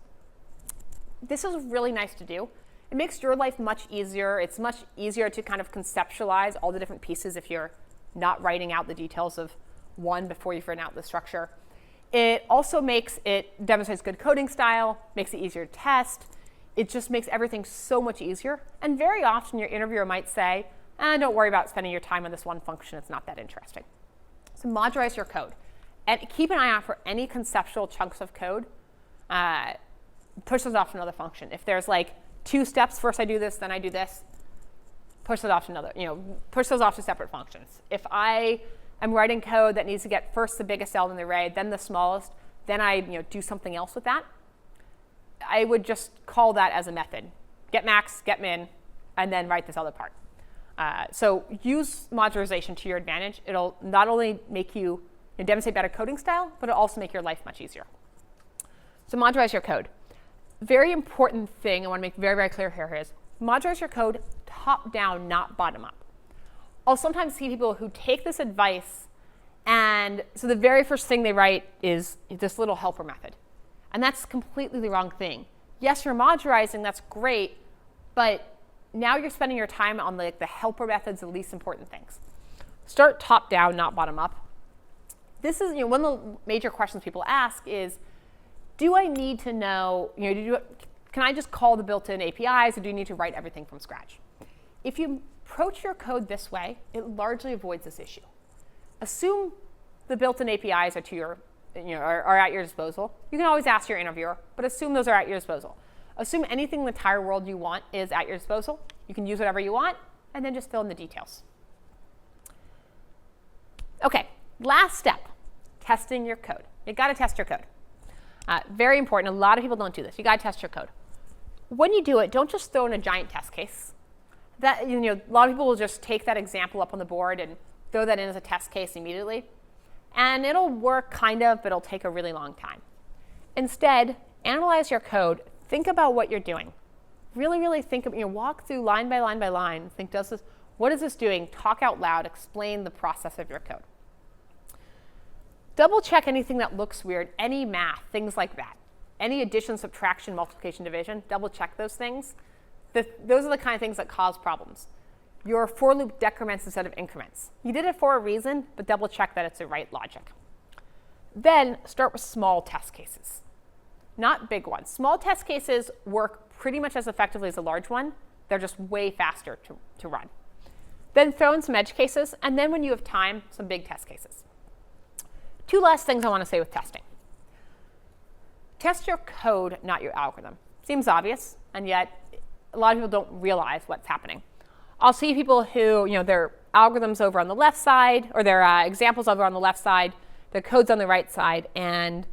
This is really nice to do. It makes your life much easier. It's much easier to kind of conceptualize all the different pieces if you're not writing out the details of one before you've written out the structure. It also demonstrates good coding style, makes it easier to test. it just makes everything so much easier. And very often your interviewer might say, don't worry about spending your time on this one function, it's not that interesting. So modularize your code. And keep an eye out for any conceptual chunks of code. Push those off to another function. If there's like 2 steps, first I do this, then I do this, push those off to another, push those off to separate functions. If I am writing code that needs to get first the biggest cell in the array, then the smallest, then I do something else with that, I would just call that as a method. Get max, get min, and then write this other part. So use modularization to your advantage. It'll not only make you demonstrate better coding style, but it'll also make your life much easier. So modularize your code. Very important thing I want to make very, very clear here is modularize your code top down, not bottom up. I'll sometimes see people who take this advice, and so the very first thing they write is this little helper method. And that's completely the wrong thing. Yes, you're modularizing, that's great, but now you're spending your time on the helper methods, the least important things. Start top down, not bottom up. This is one of the major questions people ask is, do I need to know, can I just call the built-in APIs, or do you need to write everything from scratch? If you approach your code this way, it largely avoids this issue. Assume the built-in APIs are to your, are at your disposal. You can always ask your interviewer, but assume those are at your disposal. Assume anything in the entire world you want is at your disposal. You can use whatever you want, and then just fill in the details. OK, last step, testing your code. You got to test your code. Very important. A lot of people don't do this. You got to test your code. When you do it, don't just throw in a giant test case. That, a lot of people will just take that example up on the board and throw that in as a test case immediately. And it'll work kind of, but it'll take a really long time. Instead, analyze your code. Think about what you're doing. Really, really think of, walk through line by line by line. Think, what is this doing? Talk out loud. Explain the process of your code. Double check anything that looks weird, any math, things like that. Any addition, subtraction, multiplication, division, double check those things. Those are the kind of things that cause problems. Your for loop decrements instead of increments. You did it for a reason, but double check that it's the right logic. Then start with small test cases, not big ones. Small test cases work pretty much as effectively as a large one. They're just way faster to run. Then throw in some edge cases, and then when you have time, some big test cases. 2 last things I want to say with testing. Test your code, not your algorithm. Seems obvious, and yet a lot of people don't realize what's happening. I'll see people who, their algorithms over on the left side, or their examples over on the left side, their code's on the right side, and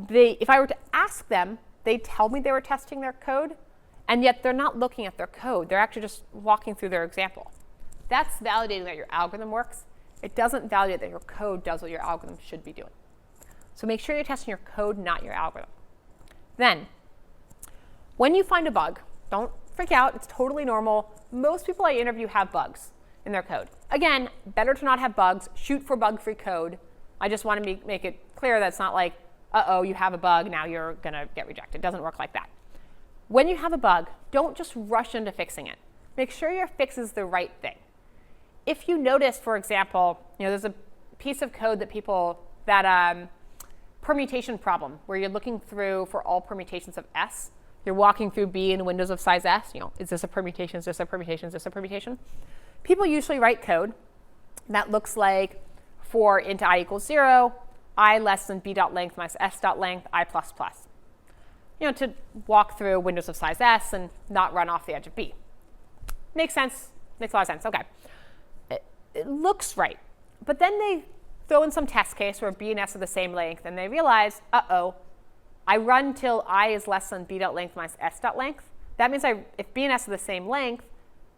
if I were to ask them, they'd tell me they were testing their code, and yet they're not looking at their code. They're actually just walking through their example. That's validating that your algorithm works. It doesn't validate that your code does what your algorithm should be doing. So make sure you're testing your code, not your algorithm. Then, when you find a bug, don't freak out. It's totally normal. Most people I interview have bugs in their code. Again, better to not have bugs. Shoot for bug-free code. I just want to make it clear that it's not like, uh-oh, you have a bug, now you're going to get rejected. It doesn't work like that. When you have a bug, don't just rush into fixing it. Make sure your fix is the right thing. If you notice, for example, there's a piece of code that permutation problem, where you're looking through for all permutations of S. You're walking through B in windows of size S. Is this a permutation? Is this a permutation? Is this a permutation? People usually write code that looks like for int I equals 0, I less than b dot length minus s dot length, I plus plus. To walk through windows of size S and not run off the edge of B. Makes sense. Makes a lot of sense. OK. It looks right. But then they throw in some test case where b and s are the same length, and they realize, uh-oh, I run till I is less than b dot length minus s dot length. That means if b and s are the same length,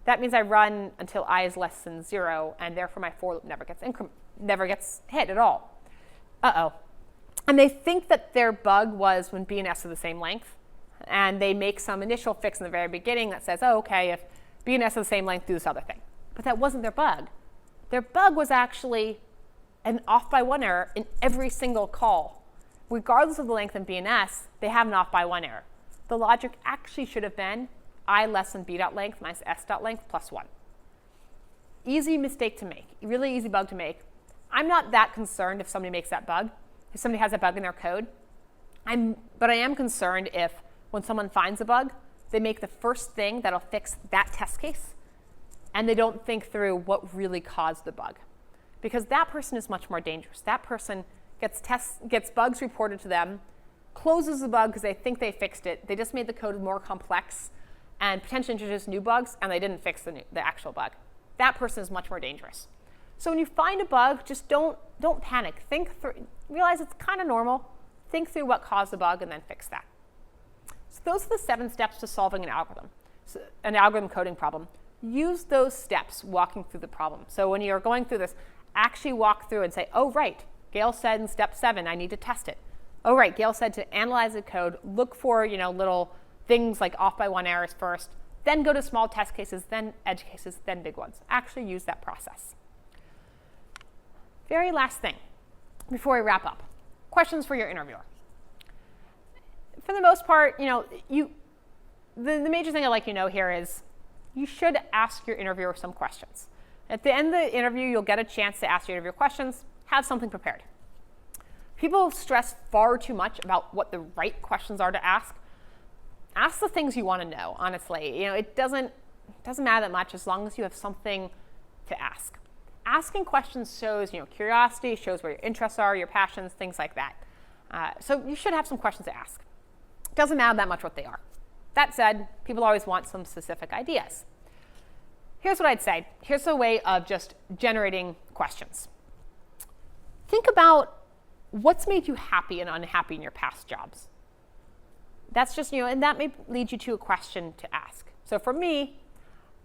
that means I run until I is less than 0, and therefore my for loop never gets hit at all. Uh-oh. And they think that their bug was when b and s are the same length, and they make some initial fix in the very beginning that says, oh, OK, if b and s are the same length, do this other thing. But that wasn't their bug. Their bug was actually an off by 1 error in every single call. Regardless of the length in b and s, they have an off by 1 error. The logic actually should have been I less than b dot length minus s dot length plus 1. Easy mistake to make, really easy bug to make. I'm not that concerned if somebody makes that bug, if somebody has a bug in their code. But I am concerned if when someone finds a bug, they make the first thing that'll fix that test case, and they don't think through what really caused the bug. Because that person is much more dangerous. That person gets bugs reported to them, closes the bug because they think they fixed it. They just made the code more complex and potentially introduced new bugs, and they didn't fix the actual bug. That person is much more dangerous. So when you find a bug, just don't panic. Think through, realize it's kind of normal. Think through what caused the bug and then fix that. So those are the 7 steps to solving an algorithm, an algorithm coding problem. Use those steps walking through the problem. So when you're going through this, actually walk through and say, oh, right, Gail said in step 7, I need to test it. Oh, right, Gail said to analyze the code, look for little things like off by 1 errors first, then go to small test cases, then edge cases, then big ones. Actually use that process. Very last thing before we wrap up, questions for your interviewer. For the most part, the major thing I'd like you to know here is you should ask your interviewer some questions. At the end of the interview, you'll get a chance to ask your interviewer questions. Have something prepared. People stress far too much about what the right questions are to ask. Ask the things you want to know, honestly. It doesn't matter that much as long as you have something to ask. Asking questions shows curiosity, shows where your interests are, your passions, things like that. So you should have some questions to ask. It doesn't matter that much what they are. That said, people always want some specific ideas. Here's what I'd say. Here's a way of just generating questions. Think about what's made you happy and unhappy in your past jobs. That's just, and that may lead you to a question to ask. So for me,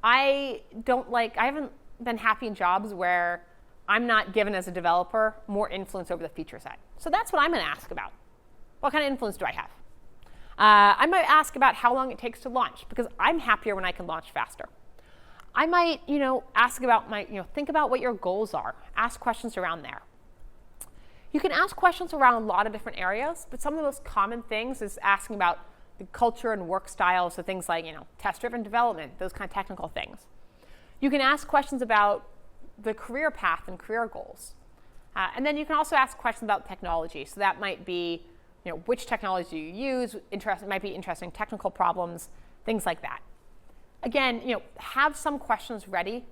I haven't been happy in jobs where I'm not given as a developer more influence over the feature set. So that's what I'm going to ask about. What kind of influence do I have? I might ask about how long it takes to launch, because I'm happier when I can launch faster. I might, ask about think about what your goals are. Ask questions around there. You can ask questions around a lot of different areas, but some of the most common things is asking about the culture and work styles, so things like, test-driven development, those kind of technical things. You can ask questions about the career path and career goals. And then you can also ask questions about technology. So that might be, which technology you use, it might be interesting technical problems, things like that. Again, have some questions ready.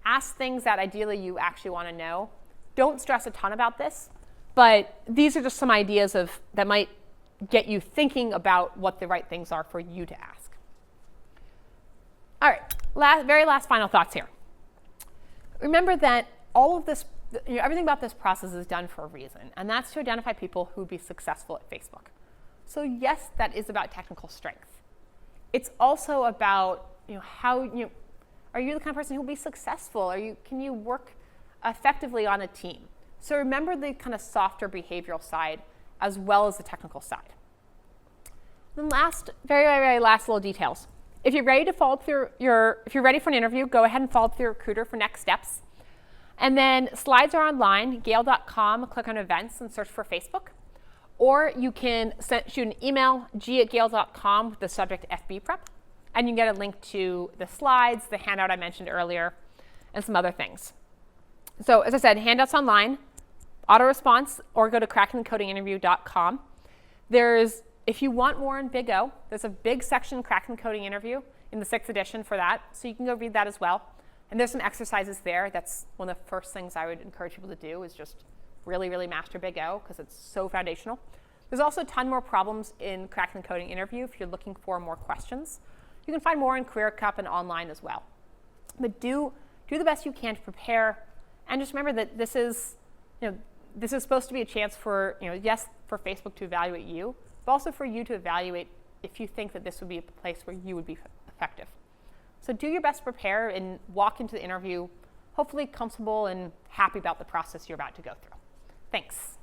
Ask things that ideally you actually want to know. Don't stress a ton about this, but these are just some ideas that might get you thinking about what the right things are for you to ask. All right, very last final thoughts here. Remember that all of this, everything about this process is done for a reason, and that's to identify people who would be successful at Facebook. So yes, that is about technical strength. It's also about how are you the kind of person who will be successful? Can you work effectively on a team? So remember the kind of softer behavioral side as well as the technical side. Then very, very last little details. If you're ready to follow up if you're ready for an interview, go ahead and follow up with your recruiter for next steps. And then slides are online, Gail.com, click on events and search for Facebook. Or you can shoot an email, g@gail.com with the subject FB prep, and you can get a link to the slides, the handout I mentioned earlier, and some other things. So as I said, handouts online, auto response, or go to crackingthecodinginterview.com. If you want more in Big O, there's a big section, Cracking the Coding Interview, in the 6th edition for that, so you can go read that as well. And there's some exercises there. That's one of the first things I would encourage people to do is just really, really master Big O, because it's so foundational. There's also a ton more problems in Cracking the Coding Interview if you're looking for more questions. You can find more in Career Cup and online as well. But do the best you can to prepare, and just remember that this is supposed to be a chance for, yes, for Facebook to evaluate you, but also for you to evaluate if you think that this would be a place where you would be effective. So do your best to prepare and walk into the interview hopefully comfortable and happy about the process you're about to go through. Thanks.